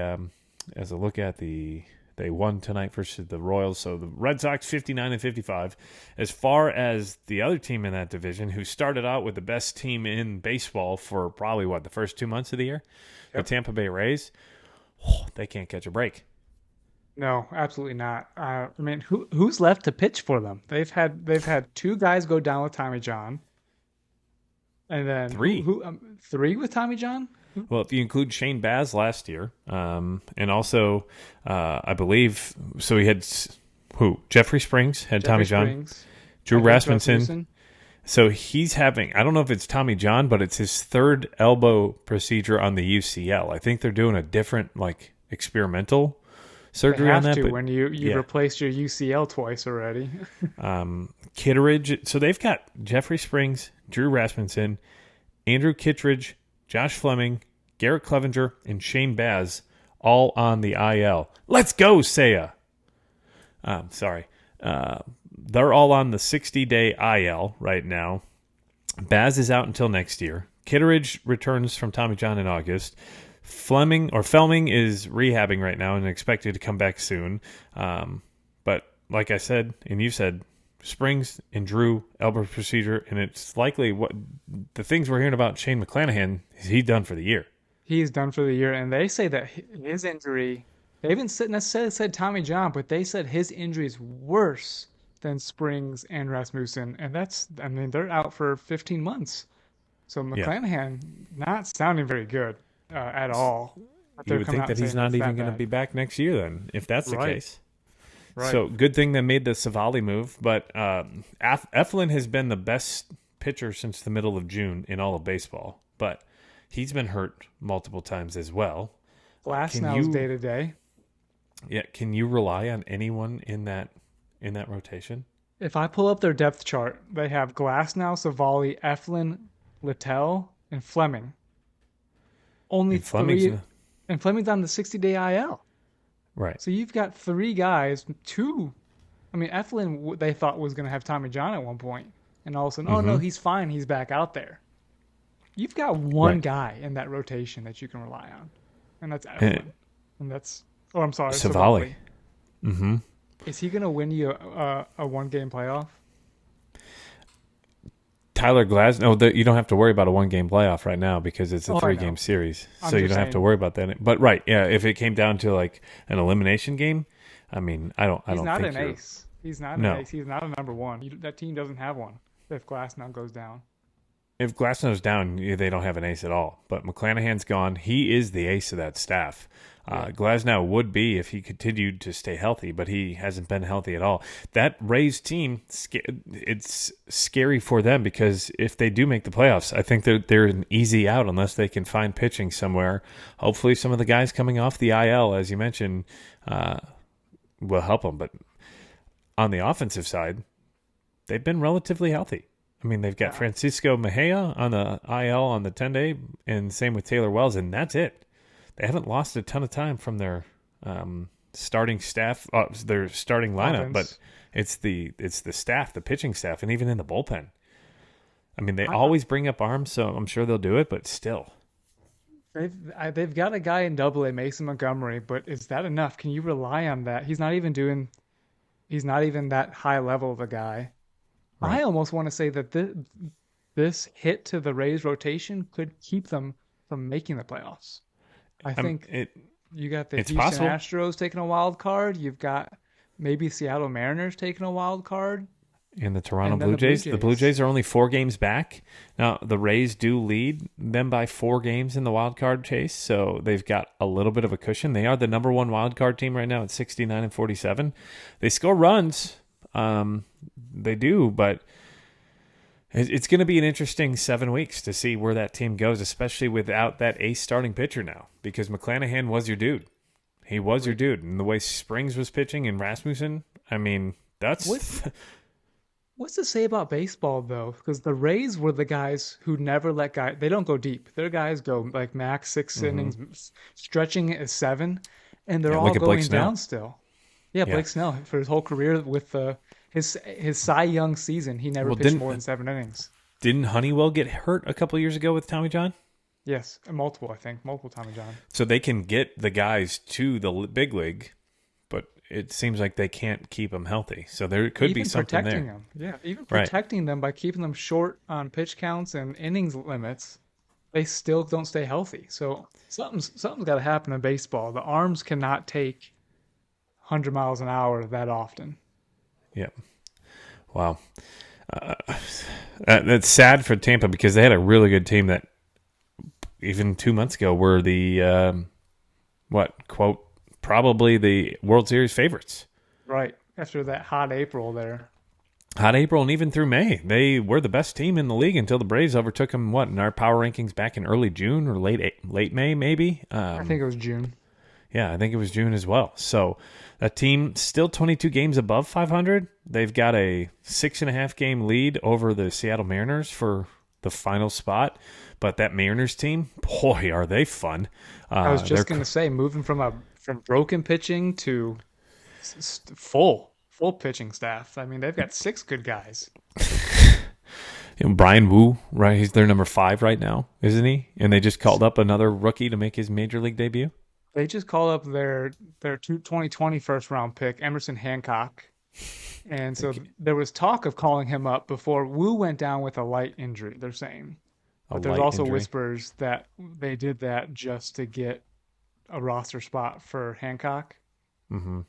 B: as I look at they won tonight versus the Royals. So the Red Sox 59-55. As far as the other team in that division, who started out with the best team in baseball for probably the first 2 months of the year, the Tampa Bay Rays, they can't catch a break.
C: No, absolutely not. I mean, who's left to pitch for them? They've had 2 guys go down with Tommy John, and then
B: 3.
C: 3 with Tommy John.
B: Well, if you include Shane Baz last year, and also I believe so, he had who? Jeffrey Springs had Tommy John, Drew Rasmussen. So he's having, I don't know if it's Tommy John, but it's his 3rd elbow procedure on the UCL. I think they're doing a different experimental surgery on that.
C: But when you replaced your UCL twice already.
B: Kittredge. So they've got Jeffrey Springs, Drew Rasmussen, Andrew Kittredge, Josh Fleming, Garrett Clevenger, and Shane Baz all on the IL. Let's go, Saya. Sorry. They're all on the 60-day IL right now. Baz is out until next year. Kittredge returns from Tommy John in August. Fleming is rehabbing right now and expected to come back soon. But like I said, and you said, Springs and Drew elbow procedure, and it's likely what the things we're hearing about Shane McClanahan is he's done for the year.
C: He's done for the year, and they say that his injury, they haven't necessarily said Tommy John, but they said his injury is worse than Springs and Rasmussen, and they're out for 15 months. So McClanahan not sounding very good at all.
B: You would think that he's not even going to be back next year then, if that's the case.
C: Right.
B: So good thing they made the Savali move, but Eflin has been the best pitcher since the middle of June in all of baseball, but he's been hurt multiple times as well.
C: Glasnow's day to day.
B: Yeah, can you rely on anyone in that rotation?
C: If I pull up their depth chart, they have Glasnow, Savali, Eflin, Littell, and Fleming. Only 3, and Fleming's on the 60-day IL.
B: Right.
C: So you've got 3 guys, 2. I mean, Eflin, they thought was going to have Tommy John at one point, and all of a sudden, oh no, he's fine, he's back out there. You've got one guy in that rotation that you can rely on, and that's Eflin. And that's, I'm sorry, Savali.
B: Mm-hmm.
C: Is he going to win you a 1-game playoff?
B: Tyler Glasnow, you don't have to worry about a 1-game playoff right now because it's a 3-game series. So you don't have to worry about that. But if it came down to an elimination game, I mean, I don't think
C: he's not an ace. He's not an ace. He's not a number 1. That team doesn't have one if Glasnow goes down.
B: if Glasnow's down, they don't have an ace at all. But McClanahan's gone. He is the ace of that staff. Glasnow would be if he continued to stay healthy, but he hasn't been healthy at all. That Rays team, it's scary for them because if they do make the playoffs, I think they're an easy out unless they can find pitching somewhere. Hopefully some of the guys coming off the IL, as you mentioned, will help them. But on the offensive side, they've been relatively healthy. I mean, they've got Francisco Mejia on the IL on the 10-day, and same with Taylor Wells, and that's it. They haven't lost a ton of time from their starting staff, their starting lineup, but it's the staff, the pitching staff, and even in the bullpen. I mean, they always bring up arms, so I'm sure they'll do it, but still.
C: They've got a guy in Double-A, Mason Montgomery, but is that enough? Can you rely on that? He's not even that high level of a guy. Right. I almost want to say that this hit to the Rays rotation could keep them from making the playoffs. I think you got the Houston Astros taking a wild card. You've got maybe Seattle Mariners taking a wild card.
B: And the Toronto Blue Jays. The Blue Jays are only 4 games back. Now, the Rays do lead them by 4 games in the wild card chase, so they've got a little bit of a cushion. They are the number 1 wild card team right now at 69-47. They score runs. They do, but it's going to be an interesting 7 weeks to see where that team goes, especially without that ace starting pitcher now, because McClanahan was your dude. He was your dude. And the way Springs was pitching and Rasmussen, I mean, that's...
C: What's to say about baseball, though? Because the Rays were the guys who never let guys... They don't go deep. Their guys go like max 6 innings, stretching it as 7, and they're all going down still. Yeah, Blake Snell, for his whole career with his Cy Young season, he never pitched more than 7 innings.
B: Didn't Honeywell get hurt a couple of years ago with Tommy John?
C: Yes, multiple Tommy John.
B: So they can get the guys to the big league, but it seems like they can't keep them healthy. So there could be something there.
C: Them. Yeah, even protecting them by keeping them short on pitch counts and innings limits, they still don't stay healthy. So something's got to happen in baseball. The arms cannot take 100 miles an hour that often.
B: Yeah. Wow. That's sad for Tampa because they had a really good team that even 2 months ago were the, quote, probably the World Series favorites.
C: Right. After that hot April there.
B: Hot April and even through May. They were the best team in the league until the Braves overtook them, in our power rankings back in early June or late May maybe?
C: I think it was June.
B: Yeah, I think it was June as well. So that team still 22 games above 500. They've got a 6.5 game lead over the Seattle Mariners for the final spot. But that Mariners team, boy, are they fun.
C: I was just going to say, moving from broken pitching to full pitching staff. I mean, they've got 6 good guys.
B: Brian Wu, right? He's their number 5 right now, isn't he? And they just called up another rookie to make his major league debut.
C: They just called up their 2020 first round pick, Emerson Hancock. And so there was talk of calling him up before Wu went down with a light injury, they're saying. But there's also whispers that they did that just to get a roster spot for Hancock and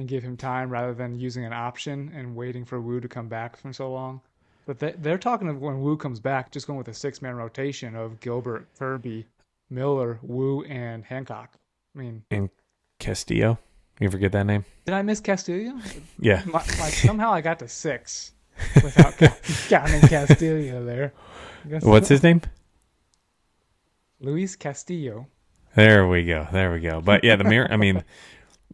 C: give him time rather than using an option and waiting for Wu to come back from so long. But they're talking of when Wu comes back, just going with a 6-man rotation of Gilbert, Kirby, Miller, Wu, and Hancock. I mean,
B: and Castillo. You forget that name?
C: Did I miss Castillo?
B: Yeah.
C: Somehow I got to 6 without counting Castillo there.
B: What's his name?
C: Luis Castillo.
B: There we go. But yeah, the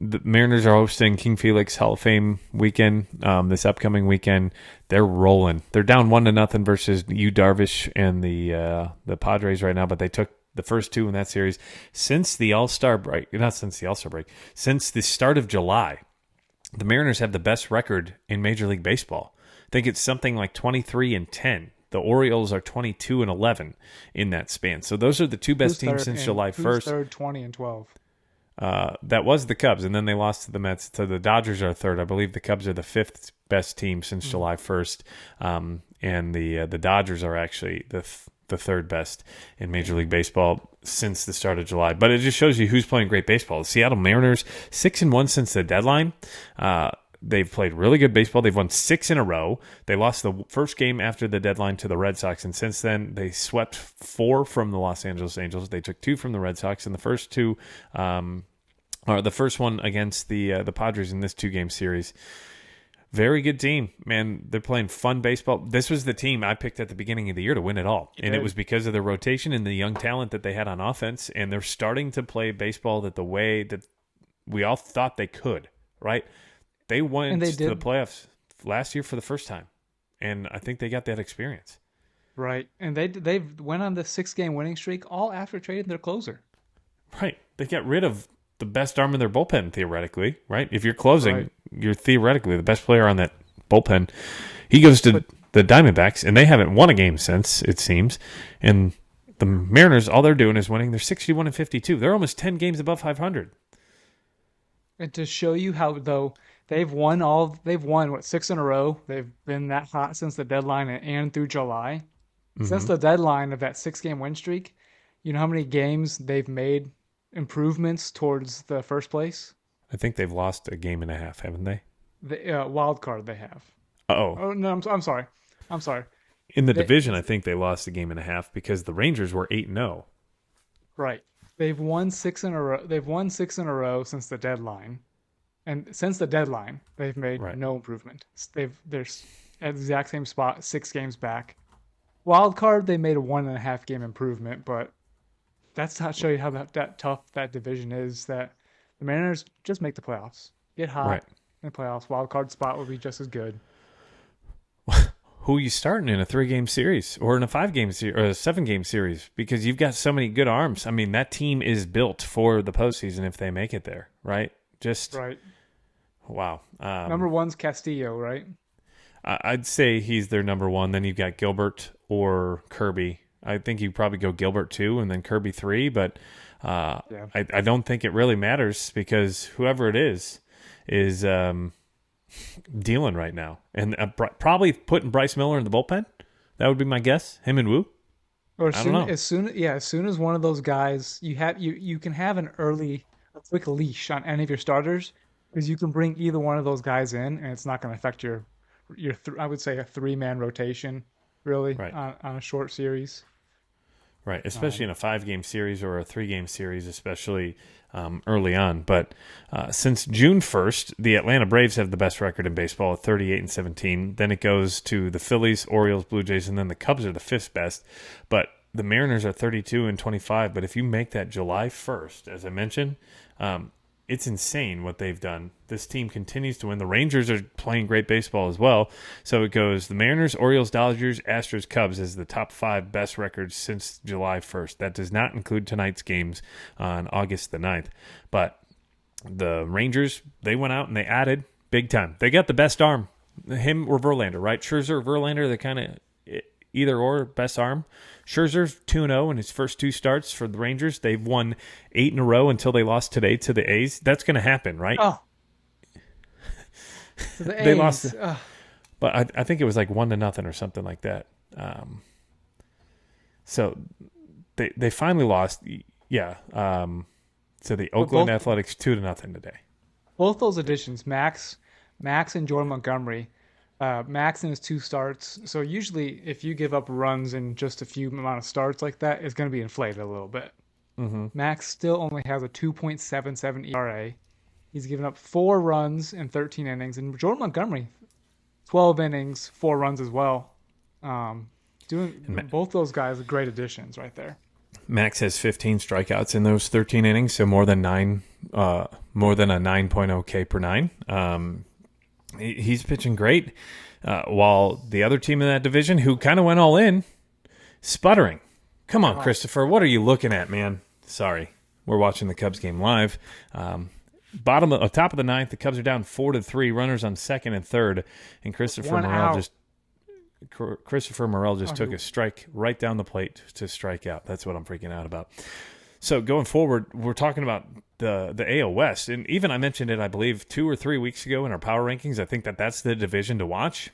B: Mariners are hosting King Felix Hall of Fame weekend this upcoming weekend. They're rolling. They're down 1-0 versus Yu Darvish and the Padres right now, but they took the first 2 in that series since the All-Star break. Not since the All-Star break. Since the start of July, the Mariners have the best record in Major League Baseball. I think it's something like 23-10. The Orioles are 22-11 in that span. So those are the 2 best teams since July 1st.
C: Who's third, 20-12?
B: That was the Cubs, and then they lost to the Mets. So the Dodgers are third. I believe the Cubs are the 5th best team since July 1st, and the Dodgers are actually the 3rd best in Major League Baseball since the start of July. But it just shows you who's playing great baseball. The Seattle Mariners, 6-1 since the deadline. they've played really good baseball. They've won 6 in a row. They lost the first game after the deadline to the Red Sox, and since then they swept 4 from the Los Angeles Angels. They took 2 from the Red Sox, and the first 2, or the first one against the Padres in this 2-game series. Very good team, man. They're playing fun baseball. This was the team I picked at the beginning of the year to win it all. And it was because of the rotation and the young talent that they had on offense. And they're starting to play baseball the way that we all thought they could, right? They went to the playoffs last year for the first time. And I think they got that experience.
C: Right. And they went on the 6-game winning streak all after trading their closer.
B: Right. They got rid of the best arm in their bullpen, theoretically, right? If you're closing, you're theoretically the best player on that bullpen. He goes to the Diamondbacks, and they haven't won a game since, it seems. And the Mariners, all they're doing is winning. They're 61-52. They're almost 10 games above 500.
C: And to show you how, though, they've won 6 in a row. They've been that hot since the deadline and through July. Mm-hmm. Since the deadline of that 6-game win streak, you know how many games they've made improvements towards the first place?
B: I think they've lost a game and a half, haven't they?
C: The wild card they have.
B: Oh
C: no, I'm sorry.
B: In the division, I think they lost a game and a half because the Rangers were 8-0.
C: Right. They've won 6 in a row. They've won 6 in a row since the deadline, and since the deadline, they've made no improvement. They're at the exact same spot, 6 games back. Wild card, they made a 1.5 game improvement, but that's to show you how that tough that division is. That the Mariners just make the playoffs, get hot in the playoffs. Wild card spot would be just as good.
B: Who are you starting in a 3-game series or in a 5-game series or a 7-game series? Because you've got so many good arms. I mean, that team is built for the postseason if they make it there, right? Wow.
C: Number 1's Castillo, right?
B: I'd say he's their number 1. Then you've got Gilbert or Kirby. I think you probably go Gilbert 2 and then Kirby 3, but I don't think it really matters because whoever it is dealing right now. And probably putting Bryce Miller in the bullpen. That would be my guess. Him and Wu.
C: Or as soon as one of those guys, you can have a quick leash on any of your starters because you can bring either one of those guys in and it's not going to affect your I would say a 3-man rotation really on a short series.
B: Right, especially in a 5-game series or a 3-game series, especially early on. But since June 1st, the Atlanta Braves have the best record in baseball at 38-17. Then it goes to the Phillies, Orioles, Blue Jays, and then the Cubs are the 5th best. But the Mariners are 32-25. But if you make that July 1st, as I mentioned, it's insane what they've done. This team continues to win. The Rangers are playing great baseball as well. So it goes the Mariners, Orioles, Dodgers, Astros, Cubs as the top 5 best records since July 1st. That does not include tonight's games on August the 9th. But the Rangers, they went out and they added big time. They got the best arm, him or Verlander, right? Scherzer or Verlander, they're kind of either or best arm. Scherzer's 2-0 in his first 2 starts for the Rangers. They've won 8 in a row until they lost today to the A's. That's going to happen, right?
C: Oh. The A's.
B: They lost. But I think it was like 1-0 or something like that. So they finally lost. Yeah. To the Oakland Athletics 2-0 today.
C: Both those additions, Max and Jordan Montgomery, Max in his 2 starts. So usually if you give up runs in just a few amount of starts like that, it's going to be inflated a little bit. Mm-hmm. Max still only has a 2.77 ERA. He's given up 4 runs in 13 innings. And Jordan Montgomery, 12 innings, 4 runs as well. Both those guys are great additions right there.
B: Max has 15 strikeouts in those 13 innings, so more than a 9.0 K per 9. He's pitching great, while the other team in that division, who kind of went all in, sputtering. Come on, Christopher, what are you looking at, man? Sorry, we're watching the Cubs game live. Top of the 9th, the Cubs are down 4-3. Runners on 2nd and 3rd, and Christopher Morel just took a strike right down the plate to strike out. That's what I'm freaking out about. So going forward, we're talking about the AL West. And even I mentioned it, I believe, 2 or 3 weeks ago in our power rankings. I think that's the division to watch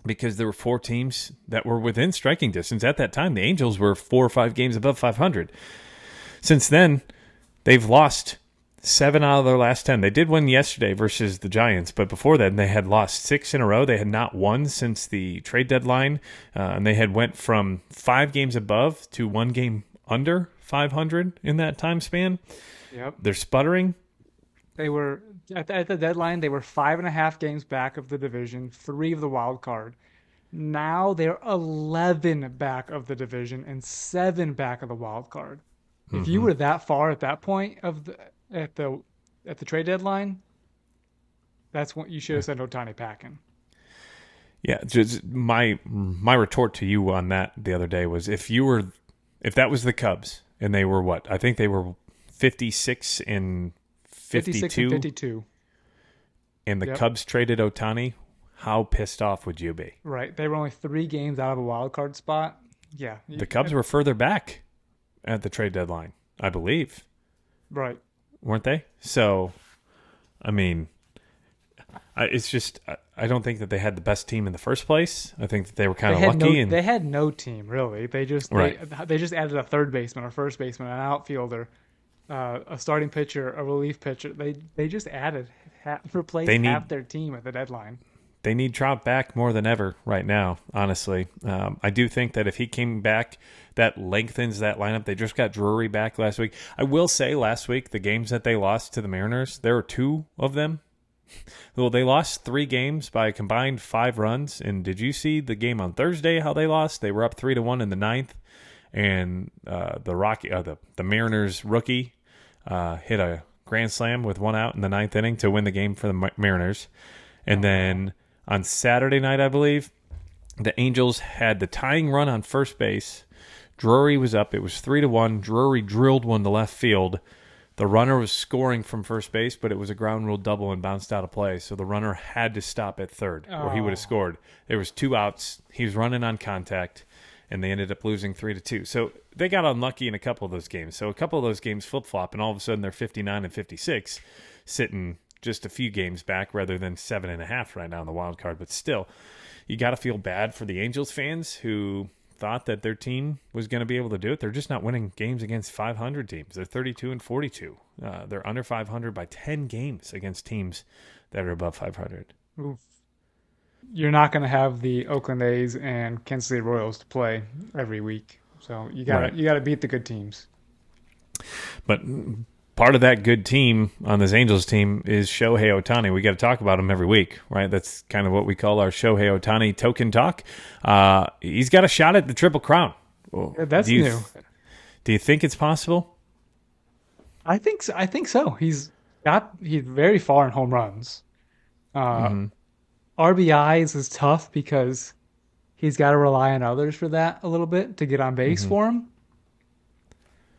B: because there were 4 teams that were within striking distance. At that time, the Angels were 4 or 5 games above 500. Since then, they've lost 7 out of their last 10. They did win yesterday versus the Giants, but before that, they had lost 6 in a row. They had not won since the trade deadline, and they had went from 5 games above to 1 game under 500 in that time span.
C: Yep.
B: They're sputtering.
C: They were at the deadline. They were 5.5 games back of the division, 3 of the wild card. Now they're 11 back of the division and 7 back of the wild card. If you were that far at that point at the trade deadline, that's what you should have sent Ohtani packing.
B: Yeah, just my retort to you on that the other day was if that was the Cubs and they were what? I think they were 56 and 52. And the Cubs traded Ohtani, how pissed off would you be?
C: Right. They were only 3 games out of a wild card spot. Yeah.
B: The Cubs were further back at the trade deadline, I believe.
C: Right.
B: Weren't they? So, I mean, it's just I don't think that they had the best team in the first place. I think that they were kind of lucky.
C: They had no team, really. They just they just added a third baseman, a first baseman, an outfielder, a starting pitcher, a relief pitcher. They just replaced half their team at the deadline.
B: They need Trout back more than ever right now, honestly. I do think that if he came back, that lengthens that lineup. They just got Drury back last week. I will say last week, the games that they lost to the Mariners, there were 2 of them. Well, they lost 3 games by a combined 5 runs. And did you see the game on Thursday, how they lost? They were up 3-1 in the 9th. And the Mariners rookie hit a grand slam with 1 out in the 9th inning to win the game for the Mariners. And then on Saturday night, I believe, the Angels had the tying run on first base. Drury was up. It was 3-1. Drury drilled one to left field. The runner was scoring from first base, but it was a ground rule double and bounced out of play. So the runner had to stop at third, or he would have scored. There was 2 outs. He was running on contact, and they ended up losing 3-2. So they got unlucky in a couple of those games. So a couple of those games flip-flop, and all of a sudden they're 59 and 56, sitting just a few games back rather than 7.5 right now in the wild card. But still, you got to feel bad for the Angels fans who thought that their team was going to be able to do it. They're just not winning games against 500 teams. They're 32 and 42. They're under 500 by 10 games against teams that are above 500.
C: Oof. You're not going to have the Oakland A's and Kansas City Royals to play every week. So you got to beat the good teams.
B: But part of that good team on this Angels team is Shohei Ohtani. We got to talk about him every week, right? That's kind of what we call our Shohei Ohtani token talk. He's got a shot at the Triple Crown.
C: That's new.
B: Do you think it's possible?
C: I think so. He's very far in home runs. RBIs is tough because he's got to rely on others for that a little bit to get on base for him.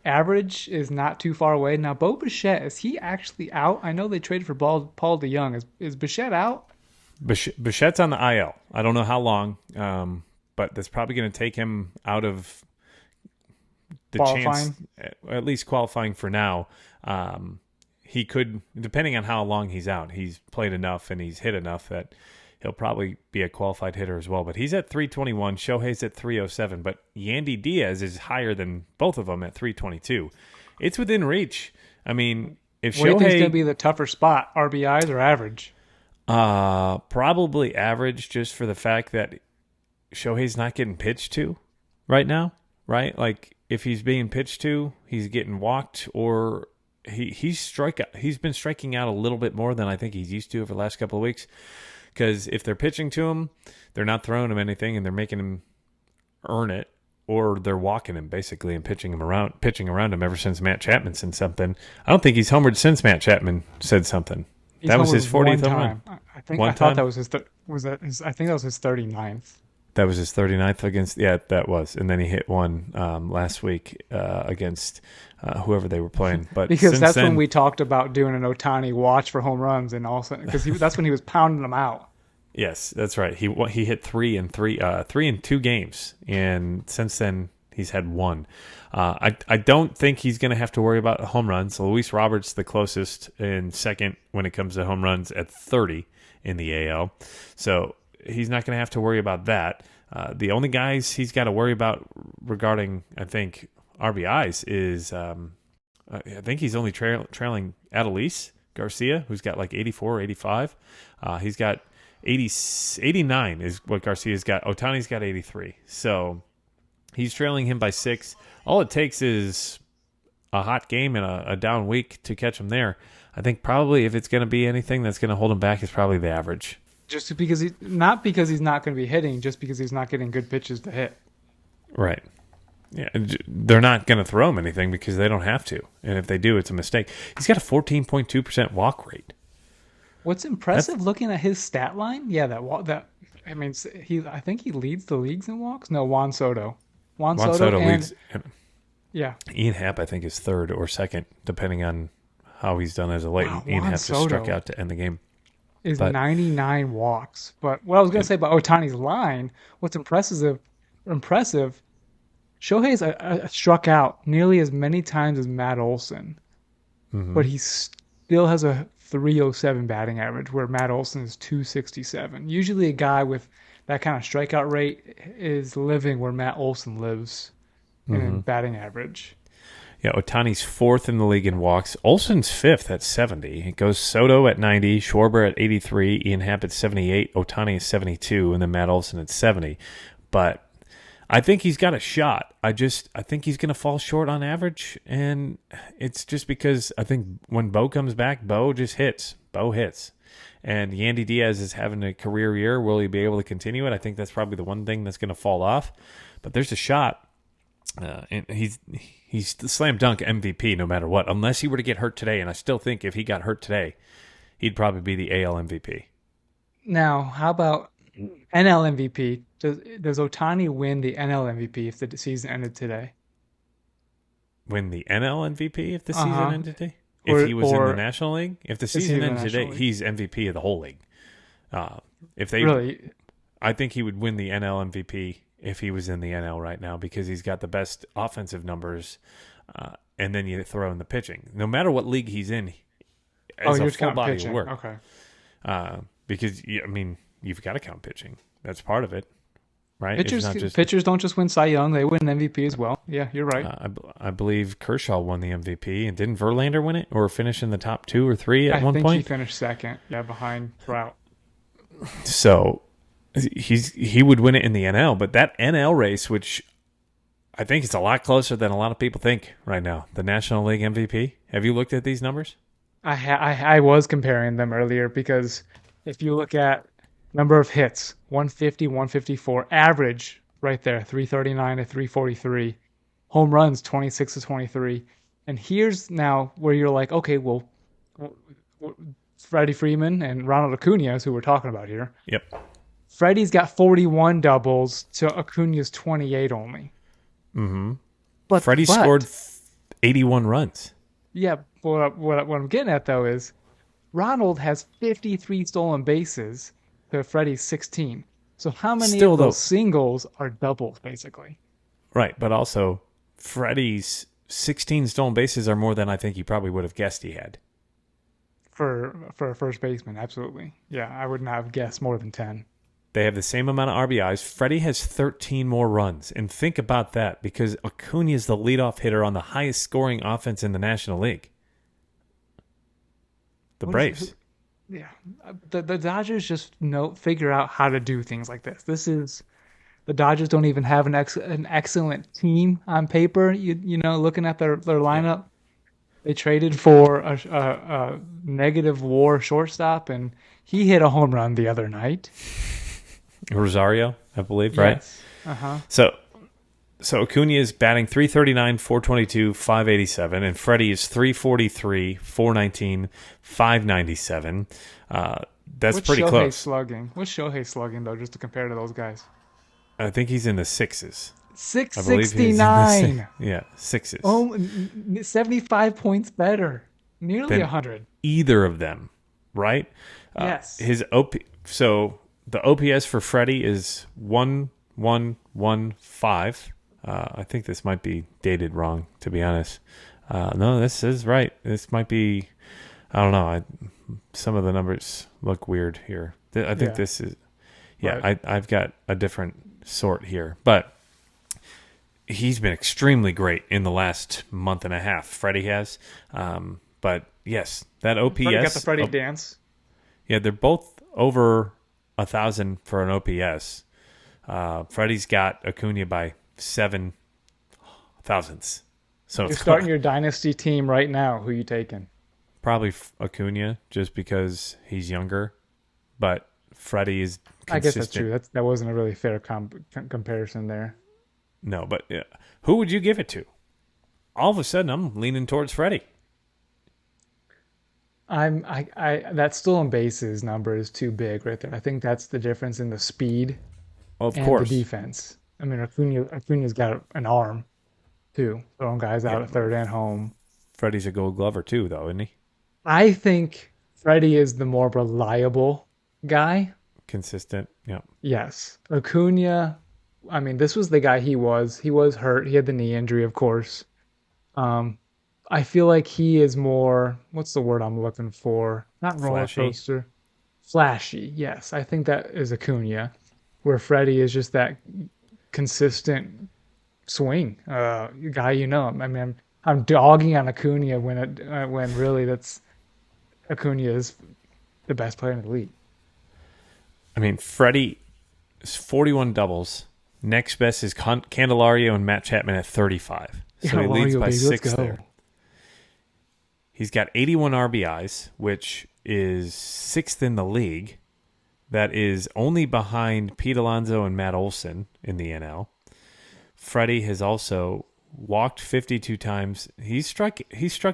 C: Average is not too far away. Now, Bo Bichette, is he actually out? I know they traded for Paul DeYoung. Is Bichette out?
B: Bichette's on the IL. I don't know how long, but that's probably going to take him out of the chance, at least qualifying for now. He could, depending on how long he's out, he's played enough and he's hit enough that he'll probably be a qualified hitter as well. But he's at 321. Shohei's at 307. But Yandy Diaz is higher than both of them at 322. It's within reach. I mean, if Shohei...
C: What do you think's going to be the tougher spot, RBIs or average?
B: Probably average, just for the fact that Shohei's not getting pitched to right now, right? Like, if he's being pitched to, he's getting walked, or he's been striking out a little bit more than I think he's used to over the last couple of weeks. Because if they're pitching to him, they're not throwing him anything, and they're making him earn it, or they're walking him basically and pitching around him ever since Matt Chapman said something. I don't think he's homered since Matt Chapman said something. That was his 40th home run.
C: I thought that was his. I think that was his 39th.
B: That was his 39th against. Yeah, that was, and then he hit one last week against whoever they were playing. But
C: because that's when we talked about doing an Ohtani watch for home runs, and also because that's when he was pounding them out.
B: Yes, that's right. He hit 3 in 2 games, and since then he's had 1. I don't think he's going to have to worry about home runs. Luis Roberts the closest in second when it comes to home runs at 30 in the AL. So he's not going to have to worry about that. The only guys he's got to worry about regarding, I think, RBIs is I think he's only trailing Adolis Garcia, who's got like 84 or 85. He's got 89 is what Garcia's got. Ohtani's got 83. So he's trailing him by 6. All it takes is a hot game and a down week to catch him there. I think probably if it's going to be anything that's going to hold him back, it's probably the average.
C: Just because not because he's not going to be hitting, just because he's not getting good pitches to hit.
B: Right. Yeah, they're not going to throw him anything because they don't have to. And if they do, it's a mistake. He's got a 14.2% walk rate.
C: What's impressive looking at his stat line? Yeah, I think he leads the leagues in walks. No, Juan Soto. Juan Soto leads. Yeah.
B: Ian Happ, I think, is third or second, depending on how he's done as of late.
C: Wow,
B: Ian
C: Juan
B: Happ just struck out to end the game.
C: Is 99 walks. But what I was going to say about Ohtani's line, what's impressive, Shohei's struck out nearly as many times as Matt Olson, but he still has a 307 batting average, where Matt Olson is 267. Usually a guy with that kind of strikeout rate is living where Matt Olson lives in batting average.
B: Yeah, Ohtani's 4th in the league in walks. Olson's 5th at 70. It goes Soto at 90, Schwarber at 83, Ian Happ at 78, Ohtani is 72, and then Matt Olson at 70. But I think he's got a shot. I think he's going to fall short on average, and it's just because I think when Bo comes back, Bo just hits. Bo hits. And Yandy Diaz is having a career year. Will he be able to continue it? I think that's probably the one thing that's going to fall off. But there's a shot. And he's the slam dunk MVP no matter what, unless he were to get hurt today. And I still think if he got hurt today, he'd probably be the AL MVP.
C: Now, how about NL MVP? Does Ohtani win the NL MVP if the season ended today?
B: Win the NL MVP if the season ended today? If he was in the National League? If the season ended today, he's MVP of the whole league.
C: Really?
B: I think he would win the NL MVP if he was in the NL right now, because he's got the best offensive numbers, and then you throw in the pitching. No matter what league he's in, as a full body
C: pitching.
B: of work.
C: Okay.
B: Because, you've got to count pitching. That's part of it, right?
C: Pitchers don't just win Cy Young; they win MVP as well. Yeah, you're right.
B: I believe Kershaw won the MVP, and didn't Verlander win it or finish in the top 2 or 3 at one point?
C: I think he finished second. Yeah, behind Trout.
B: So he would win it in the NL, but that NL race, which I think is a lot closer than a lot of people think right now, the National League MVP. Have you looked at these numbers?
C: I was comparing them earlier, because if you look at number of hits, 150, 154, average right there, 339 to 343, home runs, 26 to 23. And here's now where you're like, okay, well, Freddie Freeman and Ronald Acuna is who we're talking about here.
B: Yep.
C: Freddie's got 41 doubles to Acuna's 28 only.
B: Mm-hmm. But Freddie scored 81 runs.
C: Yeah, what I'm getting at, though, is Ronald has 53 stolen bases to Freddie's 16. So how many of those singles are doubles, basically?
B: Right, but also Freddie's 16 stolen bases are more than I think you probably would have guessed he had.
C: For a first baseman, absolutely. Yeah, I would not have guessed more than 10.
B: They have the same amount of RBIs. Freddie has 13 more runs. And think about that, because Acuna is the leadoff hitter on the highest scoring offense in the National League. The Braves.
C: Yeah. The Dodgers just figure out how to do things like this. The Dodgers don't even have an excellent team on paper. Looking at their lineup, they traded for a negative WAR shortstop, and he hit a home run the other night.
B: Rosario, I believe, right?
C: Yes. Uh-huh.
B: So Acuna is batting 339, 422, 587, and Freddie is 343, 419, 597. That's pretty close.
C: Slugging? What's Shohei slugging, though, just to compare to those guys?
B: I think he's in the 6s.
C: 669.
B: Yeah, 6s.
C: Oh, 75 points better. Nearly 100.
B: Either of them, right?
C: Yes.
B: His So the OPS for Freddie is 1115. I think this might be dated wrong, to be honest. No, this is right. This might be, I don't know. Some of the numbers look weird here. I think this is,
C: right.
B: I've got a different sort here. But he's been extremely great in the last month and a half. Freddie has. But yes, that OPS.
C: Freddie got the Freddie dance.
B: Yeah, they're both over 1,000 for an OPS. Freddie's got Acuna by 7 thousandths. So
C: you're starting your dynasty team right now. Who you taking?
B: Probably Acuna, just because he's younger. But Freddie is consistent.
C: I guess that's true. That wasn't a really fair comparison there.
B: No, but who would you give it to? All of a sudden, I'm leaning towards Freddie.
C: That stolen bases number is too big right there. I think that's the difference in the speed
B: Of
C: and
B: course.
C: the defense. I mean, Acuna's got an arm too, throwing guys out at third and home.
B: Freddie's a Gold Glover too, though, isn't he?
C: I think Freddie is the more reliable guy.
B: Consistent, yeah.
C: Yes, Acuna. I mean, this was the guy he was. He was hurt. He had the knee injury, of course. I feel like he is more, what's the word I'm looking for? Not roller coaster. Flashy, yes. I think that is Acuna, where Freddie is just that consistent swing guy. I mean, I'm dogging on Acuna when really that's Acuna is the best player in the league.
B: I mean, Freddie is 41 doubles. Next best is Candelario and Matt Chapman at 35. So he leads by 6 there. He's got 81 RBIs, which is 6th in the league. That is only behind Pete Alonso and Matt Olson in the NL. Freddie has also walked 52 times. He struck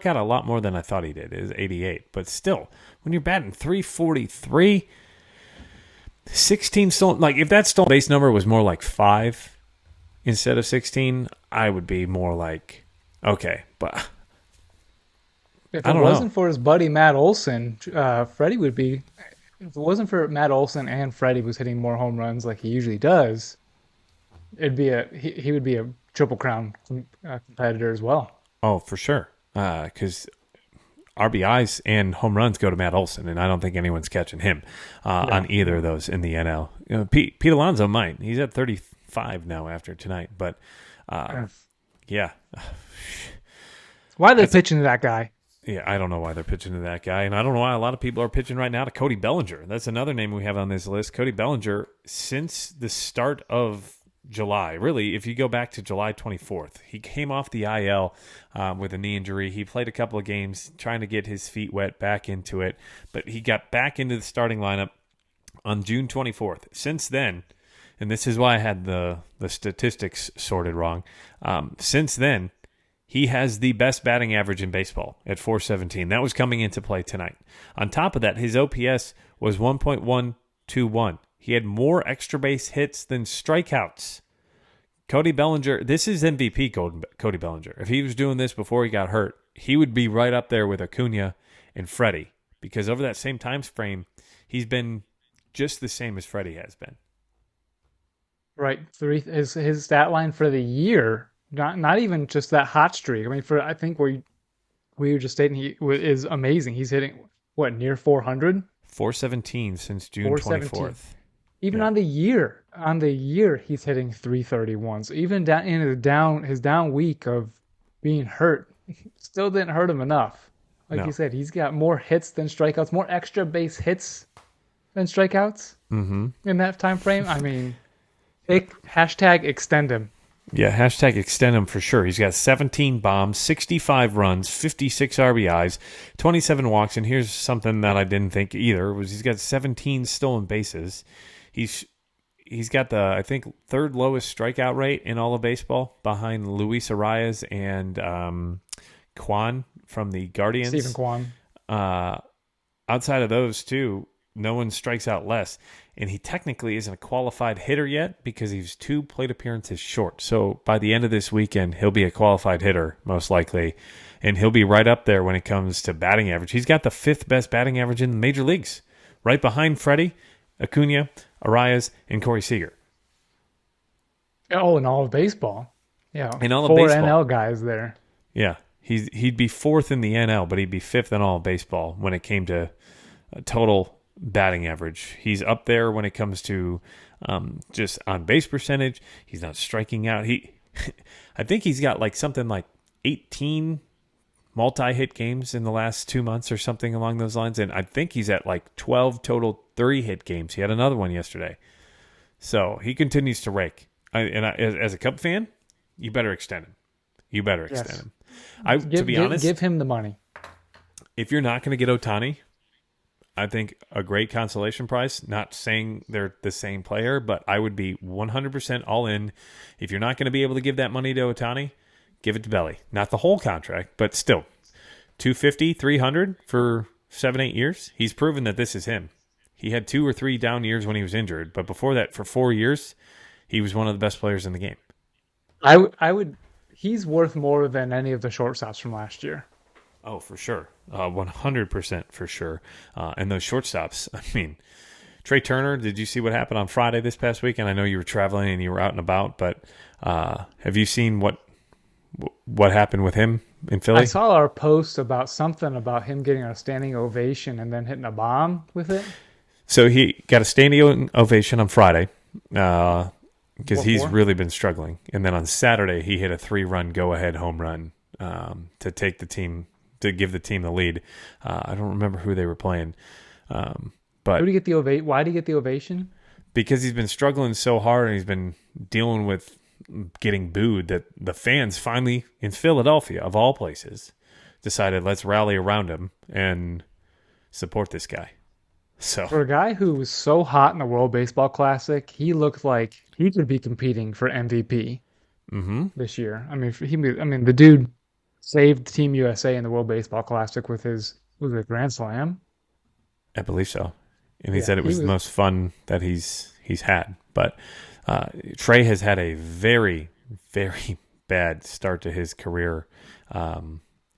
B: out a lot more than I thought he did. It was 88. But still, when you're batting 343, 16 stolen, like if that stolen base number was more like 5 instead of 16, I would be more like, okay, but
C: if it wasn't for his buddy Matt Olson, Freddie would be. If it wasn't for Matt Olson and Freddie was hitting more home runs like he usually does, it'd be he would be a Triple Crown competitor as well.
B: Oh, for sure, because RBIs and home runs go to Matt Olson, and I don't think anyone's catching him on either of those in the NL. Pete Alonso might. He's at 35 now after tonight, but yeah.
C: Why are they pitching to that guy?
B: Yeah, I don't know why they're pitching to that guy, and I don't know why a lot of people are pitching right now to Cody Bellinger. That's another name we have on this list. Cody Bellinger, since the start of July, really, if you go back to July 24th, he came off the IL with a knee injury. He played a couple of games trying to get his feet wet back into it, but he got back into the starting lineup on June 24th. Since then, and this is why I had the statistics sorted wrong, since then, he has the best batting average in baseball at .417. That was coming into play tonight. On top of that, his OPS was 1.121. He had more extra base hits than strikeouts. Cody Bellinger, this is MVP Cody Bellinger. If he was doing this before he got hurt, he would be right up there with Acuna and Freddie, because over that same time frame, he's been just the same as Freddie has been.
C: Right. His stat line for the year, not even just that hot streak. I mean, I think we were just stating he is amazing. He's hitting, near 400?
B: 417 since June 24th.
C: Even on the year, he's hitting 331. So even down in his down week of being hurt, still didn't hurt him enough. Like you said, he's got more hits than strikeouts, more extra base hits than strikeouts in that time frame. I mean, hashtag extend him.
B: Yeah, hashtag extend him for sure. He's got 17 bombs, 65 runs, 56 RBIs, 27 walks, and here's something that I didn't think either, was he's got 17 stolen bases. He's got the, I think, third lowest strikeout rate in all of baseball, behind Luis Arias and Kwan from the Guardians.
C: Stephen Kwan.
B: Outside of those two, no one strikes out less. And he technically isn't a qualified hitter yet because he's 2 plate appearances short. So by the end of this weekend, he'll be a qualified hitter, most likely. And he'll be right up there when it comes to batting average. He's got the 5th best batting average in the major leagues, right behind Freddie, Acuna, Arias, and Corey Seager.
C: Oh, in all of baseball. Yeah.
B: In all of
C: 4
B: baseball.
C: NL guys there.
B: Yeah. He'd be 4th in the NL, but he'd be 5th in all of baseball when it came to total batting average. He's up there when it comes to just on base percentage. He's not striking out. I think he's got like something like 18 multi-hit games in the last 2 months or something along those lines. And I think he's at like 12 total 3-hit games. He had another one yesterday. So he continues to rake. As a Cub fan, you better extend him. You better extend him. To be honest,
C: give him the money.
B: If you're not going to get Ohtani, I think a great consolation prize, not saying they're the same player, but I would be 100% all in. If you're not going to be able to give that money to Ohtani, give it to Belly. Not the whole contract, but still. 250, 300 for 7-8 years. He's proven that this is him. He had 2 or 3 down years when he was injured, but before that, for 4 years, he was one of the best players in the game.
C: I would. He's worth more than any of the shortstops from last year.
B: Oh, for sure. 100% for sure. And those shortstops, I mean, Trey Turner, did you see what happened on Friday this past weekend? I know you were traveling and you were out and about, but have you seen what happened with him in Philly?
C: I saw our post about something about him getting a standing ovation and then hitting a bomb with it.
B: So he got a standing ovation on Friday because he's really been struggling. And then on Saturday, he hit a 3-run go-ahead home run to take the team, to give the team the lead. I don't remember who they were playing. But
C: why did he get the ovation?
B: Because he's been struggling so hard and he's been dealing with getting booed that the fans finally, in Philadelphia, of all places, decided let's rally around him and support this guy. So
C: for a guy who was so hot in the World Baseball Classic, he looked like he could be competing for MVP this year. I mean, the dude saved Team USA in the World Baseball Classic with his Grand Slam.
B: I believe so, and he said it was the most fun that he's had. But Trey has had a very, very bad start to his career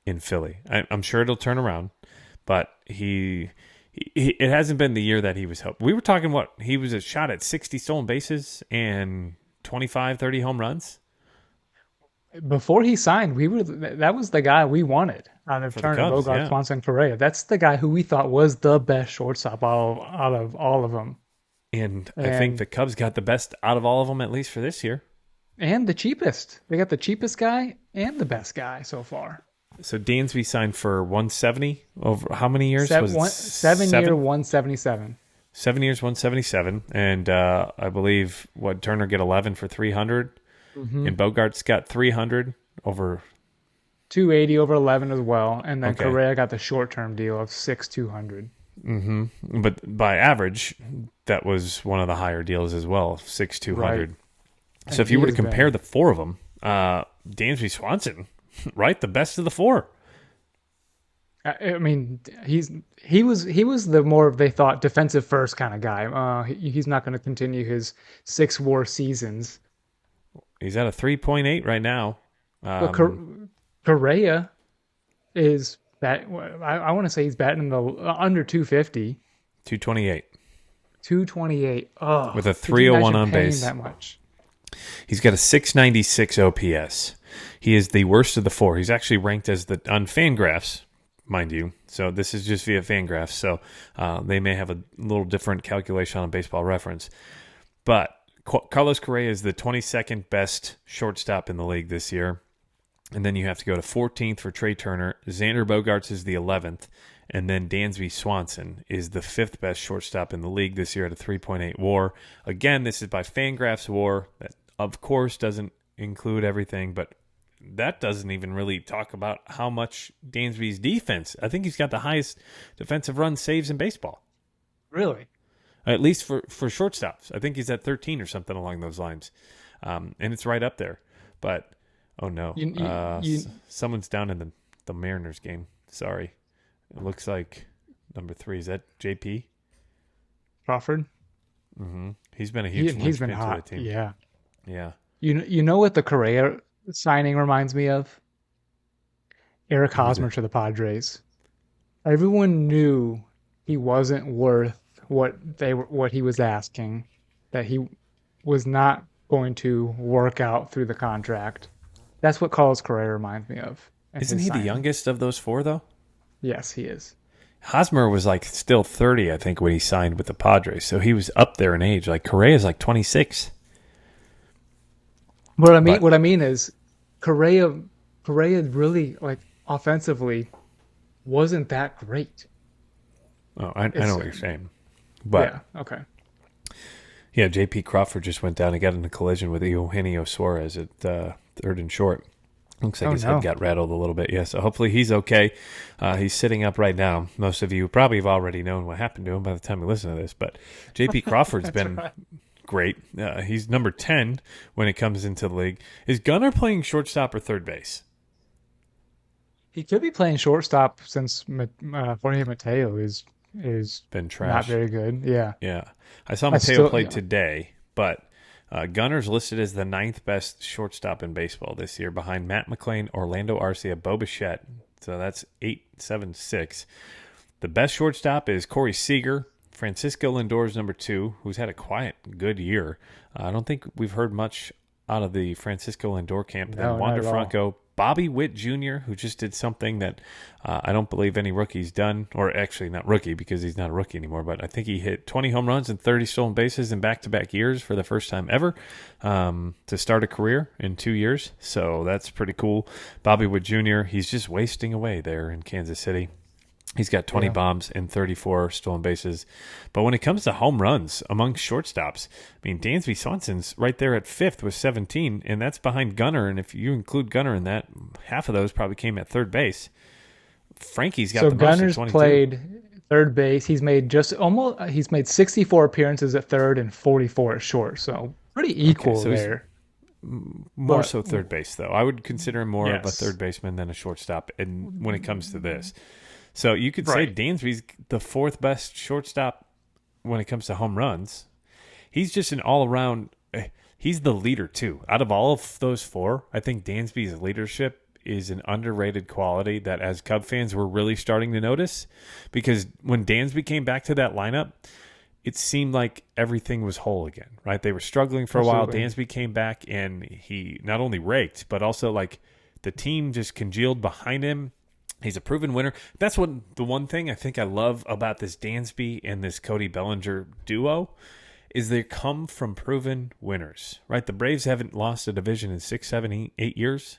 B: in Philly. I'm sure it'll turn around, but it hasn't been the year that he was hoping. We were talking he was a shot at 60 stolen bases and 25, 30 home runs.
C: Before he signed, that was the guy we wanted out of Turner, Bogart, Swanson, Correa. That's the guy who we thought was the best shortstop out of all of them.
B: And I think the Cubs got the best out of all of them, at least for this year. And
C: the cheapest. They got the cheapest guy and the best guy so far.
B: So Dansby signed for 170 over how many years?
C: Seven year, 177.
B: 7 years, 177. And I believe, Turner get 11 for 300? And Bogart's got 300 over
C: 280 over 11 as well, and then Correa got the short-term deal of 6,200.
B: But by average, that was one of the higher deals as well, 6,200. Right. So if you were to compare the four of them, Dansby, Swanson, right, the best of the four.
C: I mean, he was the more, they thought, defensive first kind of guy. He's not going to continue his 6 WAR seasons.
B: He's at a 3.8 right now.
C: But Correa is I want to say he's batting in the under 250.
B: 228.
C: 228. Oh,
B: with a 301 on
C: paying
B: base.
C: That much.
B: He's got a 696 OPS. He is the worst of the four. He's actually ranked as on Fangraphs, mind you. So this is just via Fangraphs. So they may have a little different calculation on Baseball Reference. But Carlos Correa is the 22nd best shortstop in the league this year. And then you have to go to 14th for Trey Turner. Xander Bogaerts is the 11th. And then Dansby Swanson is the 5th best shortstop in the league this year at a 3.8 WAR. Again, this is by Fangraphs WAR. That, of course, doesn't include everything, but that doesn't even really talk about how much Dansby's defense. I think he's got the highest defensive run saves in baseball.
C: Really?
B: At least for shortstops. I think he's at 13 or something along those lines. And it's right up there. But, oh no. Someone's down in the Mariners game. Sorry. It looks like number 3. Is that JP?
C: Crawford?
B: Mm-hmm. He's been a huge
C: he's been hot.
B: To the team.
C: Yeah.
B: Yeah.
C: You know what the Correa signing reminds me of? Eric Hosmer to the Padres. Everyone knew he wasn't worth what he was asking, that he was not going to work out through the contract. That's what Carlos Correa reminds me of.
B: Isn't he the youngest of those 4 though?
C: Yes, he is.
B: Hosmer was like still 30, I think, when he signed with the Padres. So he was up there in age. Like Correa is like 26.
C: What I mean is, Correa really like offensively wasn't that great.
B: Oh, I know what you're saying. But
C: yeah, okay.
B: Yeah, J.P. Crawford just went down and got in a collision with Eugenio Suarez at third and short. Looks like his head got rattled a little bit. Yeah, so hopefully he's okay. He's sitting up right now. Most of you probably have already known what happened to him by the time you listen to this. But J.P. Crawford's been great. He's number 10 when it comes into the league. Is Gunnar playing shortstop or third base?
C: He could be playing shortstop since Jorge Mateo is
B: been trash.
C: Not very good. Yeah.
B: Yeah. I saw Mateo play today, but Gunner's listed as the 9th best shortstop in baseball this year, behind Matt McClain, Orlando Arcia, Bo Bichette. So that's 8-7-6. The best shortstop is Corey Seager. Francisco Lindor's number 2, who's had a quiet, good year. I don't think we've heard much out of the Francisco Lindor camp. Then Wander Franco, Bobby Witt Jr., who just did something that I don't believe any rookie's done, or actually not rookie because he's not a rookie anymore, but I think he hit 20 home runs and 30 stolen bases in back-to-back years for the first time ever to start a career in 2 years. So that's pretty cool. Bobby Witt Jr., he's just wasting away there in Kansas City. He's got 20 bombs and 34 stolen bases. But when it comes to home runs among shortstops, I mean, Dansby Swanson's right there at 5th with 17, and that's behind Gunnar. And if you include Gunnar in that, half of those probably came at third base. Frankie's got the most
C: Gunnar's
B: at 22.
C: Played third base. He's made 64 appearances at third and 44 at short. So pretty equal there.
B: More so third base, though. I would consider him more of a third baseman than a shortstop and when it comes to this. So you could say Dansby's the 4th best shortstop when it comes to home runs. He's just an all-around – he's the leader, too. Out of all of those 4, I think Dansby's leadership is an underrated quality that as Cub fans we're really starting to notice, because when Dansby came back to that lineup, it seemed like everything was whole again, right? They were struggling for a while. Dansby came back and he not only raked, but also like the team just congealed behind him. He's a proven winner. That's the one thing I think I love about this Dansby and this Cody Bellinger duo is they come from proven winners, right? The Braves haven't lost a division in 6, 7, 8 years.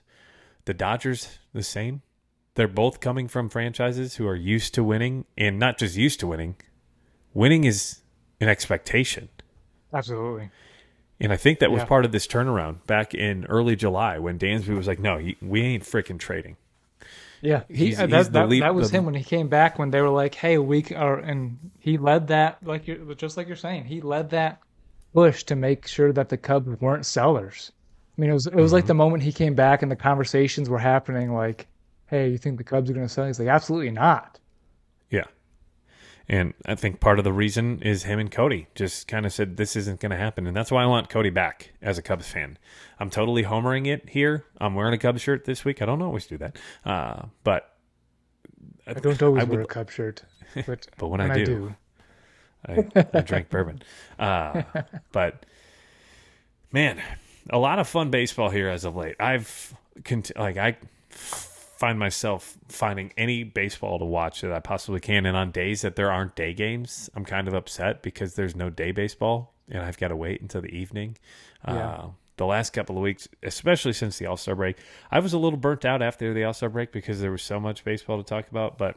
B: The Dodgers, the same. They're both coming from franchises who are used to winning, and not just used to winning. Winning is an expectation.
C: Absolutely.
B: And I think that was part of this turnaround back in early July when Dansby was like, no, we ain't freaking trading.
C: Yeah, that was him when he came back, when they were like, "Hey, and he led that just like you're saying. He led that push to make sure that the Cubs weren't sellers. I mean, it was like the moment he came back and the conversations were happening, like, "Hey, you think the Cubs are going to sell?" He's like, "Absolutely not."
B: Yeah, and I think part of the reason is him and Cody just kind of said this isn't going to happen, and that's why I want Cody back as a Cubs fan. I'm totally homering it here. I'm wearing a Cubs shirt this week. I don't always do that, but
C: I don't always wear a Cubs shirt. But
B: when I do. I drink bourbon. But man, a lot of fun baseball here as of late. I find myself finding any baseball to watch that I possibly can, and on days that there aren't day games, I'm kind of upset because there's no day baseball, and I've got to wait until the evening. The last couple of weeks, especially since the All-Star break, I was a little burnt out after the All-Star break because there was so much baseball to talk about. But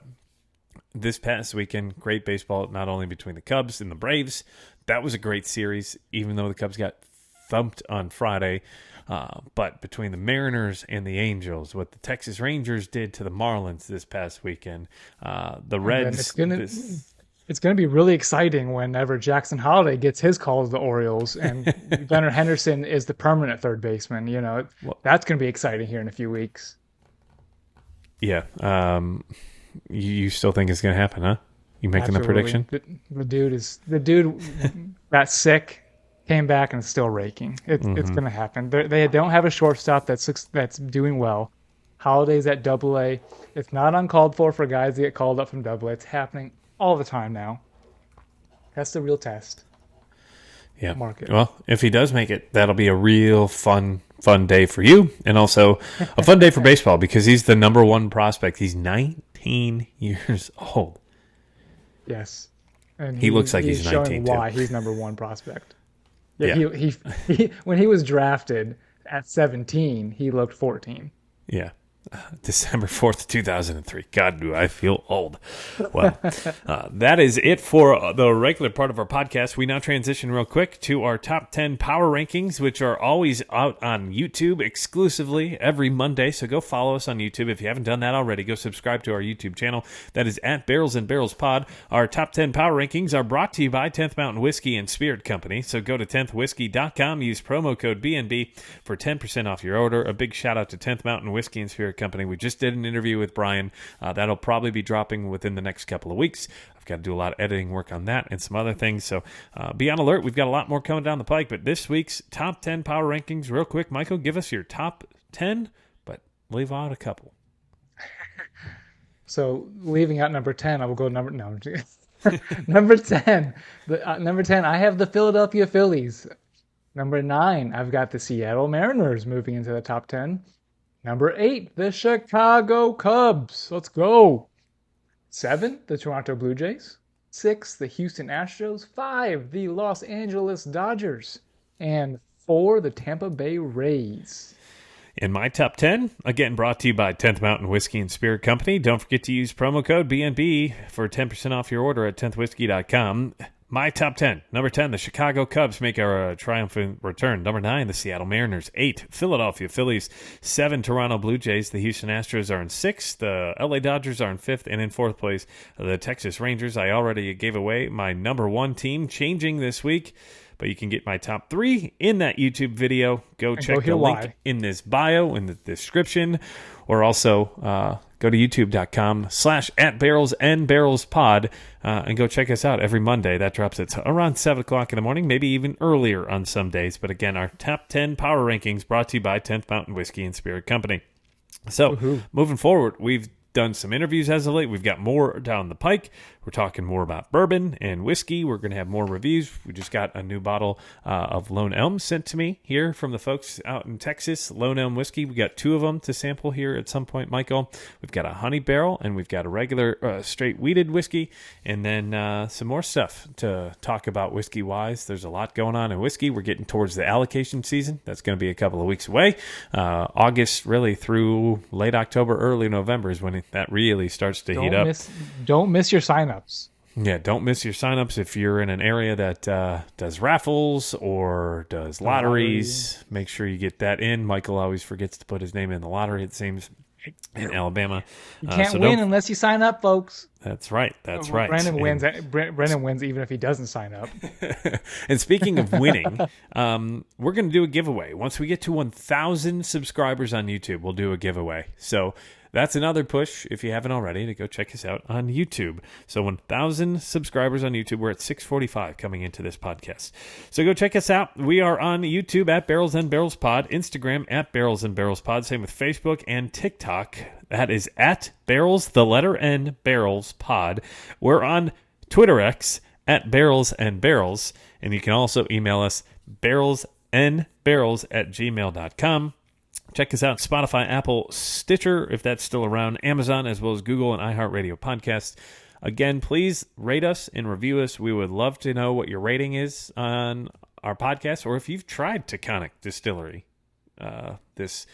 B: this past weekend, great baseball, not only between the Cubs and the Braves. That was a great series, even though the Cubs got thumped on Friday. But between the Mariners and the Angels, what the Texas Rangers did to the Marlins this past weekend, the Reds...
C: It's going to be really exciting whenever Jackson Holliday gets his call to the Orioles and Gunnar Henderson is the permanent third baseman. You know, that's going to be exciting here in a few weeks.
B: Yeah. You still think it's going to happen, huh? You making the prediction?
C: The dude got sick, came back, and is still raking. It's going to happen. They don't have a shortstop that's doing well. Holiday's at Double-A. It's not uncalled for guys to get called up from Double-A. It's happening all the time now. That's the real test.
B: Yeah.
C: Market.
B: Well, if he does make it, that'll be a real fun day for you, and also a fun day for baseball because he's the number 1 prospect. He's 19 years old.
C: Yes. And
B: he looks like he's 19
C: showing why
B: too.
C: He's number 1 prospect. Yeah. He when he was drafted, at 17, he looked 14.
B: Yeah. December 4th, 2003. God, do I feel old. Well, that is it for the regular part of our podcast. We now transition real quick to our top 10 power rankings, which are always out on YouTube exclusively every Monday. So go follow us on YouTube. If you haven't done that already, go subscribe to our YouTube channel. That is at Barrels and Barrels Pod. Our top 10 power rankings are brought to you by 10th Mountain Whiskey and Spirit Company. So go to 10thwhiskey.com, use promo code BNB for 10% off your order. A big shout out to 10th Mountain Whiskey and Spirit Company. We just did an interview with Brian. That'll probably be dropping within the next couple of weeks. I've got to do a lot of editing work on that and some other things. So be on alert. We've got a lot more coming down the pike. But this week's top 10 power rankings, real quick, Michael, give us your top 10, but leave out a couple.
C: So leaving out number 10, I will go number 10. Number 10, I have the Philadelphia Phillies. Number 9, I've got the Seattle Mariners moving into the top 10. Number 8, the Chicago Cubs. Let's go. 7, the Toronto Blue Jays. 6, the Houston Astros. 5, the Los Angeles Dodgers. And 4, the Tampa Bay Rays.
B: In my top 10, again brought to you by 10th Mountain Whiskey and Spirit Company. Don't forget to use promo code BNB for 10% off your order at 10thwhiskey.com. My top 10. Number 10, the Chicago Cubs make a triumphant return. Number 9, the Seattle Mariners. 8, Philadelphia Phillies. 7, Toronto Blue Jays. The Houston Astros are in 6th. The LA Dodgers are in 5th. And in 4th place, the Texas Rangers. I already gave away my number 1 team changing this week. But you can get my top 3 in that YouTube video. Go check the link in this bio, in the description. Or also go to youtube.com/@barrelsandbarrelspod and go check us out every Monday. That drops at around 7 o'clock in the morning, maybe even earlier on some days. But again, our top 10 power rankings brought to you by 10th Mountain Whiskey and Spirit Company. So moving forward, we've done some interviews as of late. We've got more down the pike. We're talking more about bourbon and whiskey. We're going to have more reviews. We just got a new bottle of Lone Elm sent to me here from the folks out in Texas. Lone Elm whiskey. We got 2 of them to sample here at some point, Michael. We've got a honey barrel, and we've got a regular straight wheated whiskey, and then some more stuff to talk about whiskey-wise. There's a lot going on in whiskey. We're getting towards the allocation season. That's going to be a couple of weeks away. August really through late October, early November is when that really starts to heat up.
C: Don't miss your sign-ups.
B: Yeah, don't miss your sign-ups if you're in an area that does raffles or does lotteries. Make sure you get that in. Michael always forgets to put his name in the lottery, it seems, in Alabama.
C: You can't win unless you sign up, folks.
B: That's right. That's right.
C: Brandon wins even if he doesn't sign up.
B: And speaking of winning, we're going to do a giveaway. Once we get to 1,000 subscribers on YouTube, we'll do a giveaway. So that's another push, if you haven't already, to go check us out on YouTube. So 1,000 subscribers on YouTube. We're at 645 coming into this podcast. So go check us out. We are on YouTube at Barrels and Barrels Pod, Instagram at Barrels and Barrels Pod, same with Facebook and TikTok. That is at Barrels, the letter N, Barrels Pod. We're on Twitter X at Barrels and Barrels. And you can also email us barrelsandbarrels@gmail.com. Check us out, Spotify, Apple, Stitcher, if that's still around, Amazon, as well as Google and iHeartRadio podcasts. Again, please rate us and review us. We would love to know what your rating is on our podcast, or if you've tried Taconic Distillery, this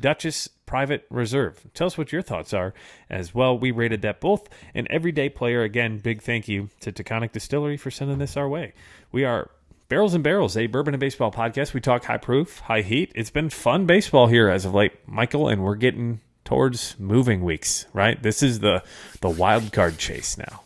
B: Dutchess Private Reserve. Tell us what your thoughts are as well. We rated that both an everyday player. Again, big thank you to Taconic Distillery for sending this our way. We are Barrels and Barrels, a bourbon and baseball podcast. We talk high proof, high heat. It's been fun baseball here as of late, Michael, and we're getting towards moving weeks, right? This is the wild card chase now.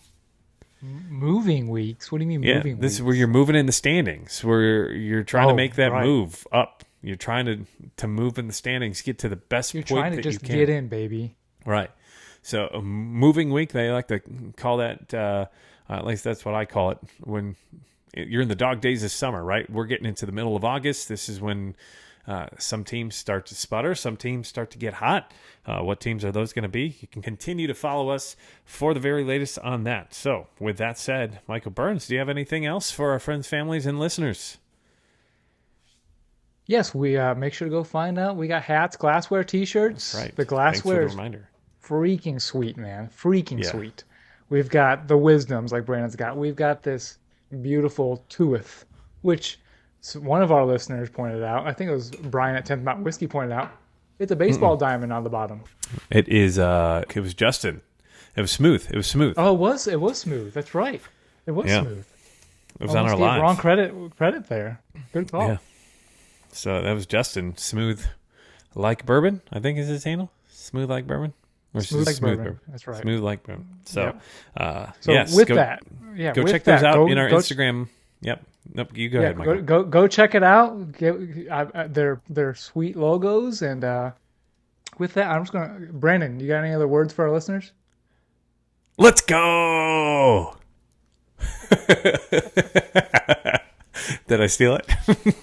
C: Moving weeks? What do you mean moving weeks?
B: This is where you're moving in the standings, where you're trying to make that move up. You're trying to move in the standings, get to the best point that you can.
C: You're trying to just get in, baby.
B: Right. So a moving week, they like to call that, at least that's what I call it, when you're in the dog days of summer, right? We're getting into the middle of August. This is when some teams start to sputter. Some teams start to get hot. What teams are those going to be? You can continue to follow us for the very latest on that. So with that said, Michael Burns, do you have anything else for our friends, families, and listeners?
C: Yes, we make sure to go find out. We got hats, glassware, T-shirts.
B: That's right.
C: The glassware is freaking sweet, man. Freaking sweet. We've got the wisdoms like Brandon's got. We've got this beautiful Tuath, which So one of our listeners pointed out, I think it was Brian at 10th Mountain Whiskey pointed out, it's a baseball diamond on the bottom.
B: It is. It was Justin. It was smooth. It was smooth.
C: Oh, it was smooth. That's right. It was smooth.
B: It was on our
C: line.
B: line.
C: Wrong credit there. Good call.
B: Yeah. So that was Justin. Smooth like bourbon, I think is his handle. Smooth like bourbon. Or
C: Smooth like bourbon. That's right.
B: Smooth like bourbon. So,
C: yes.
B: Go
C: With
B: check those out in our
C: go
B: Instagram. Yep. Nope. You go ahead, Michael.
C: Go check it out. They're sweet logos, and with that, I'm just gonna. Brandon, you got any other words for our listeners?
B: Let's go. Did I steal it?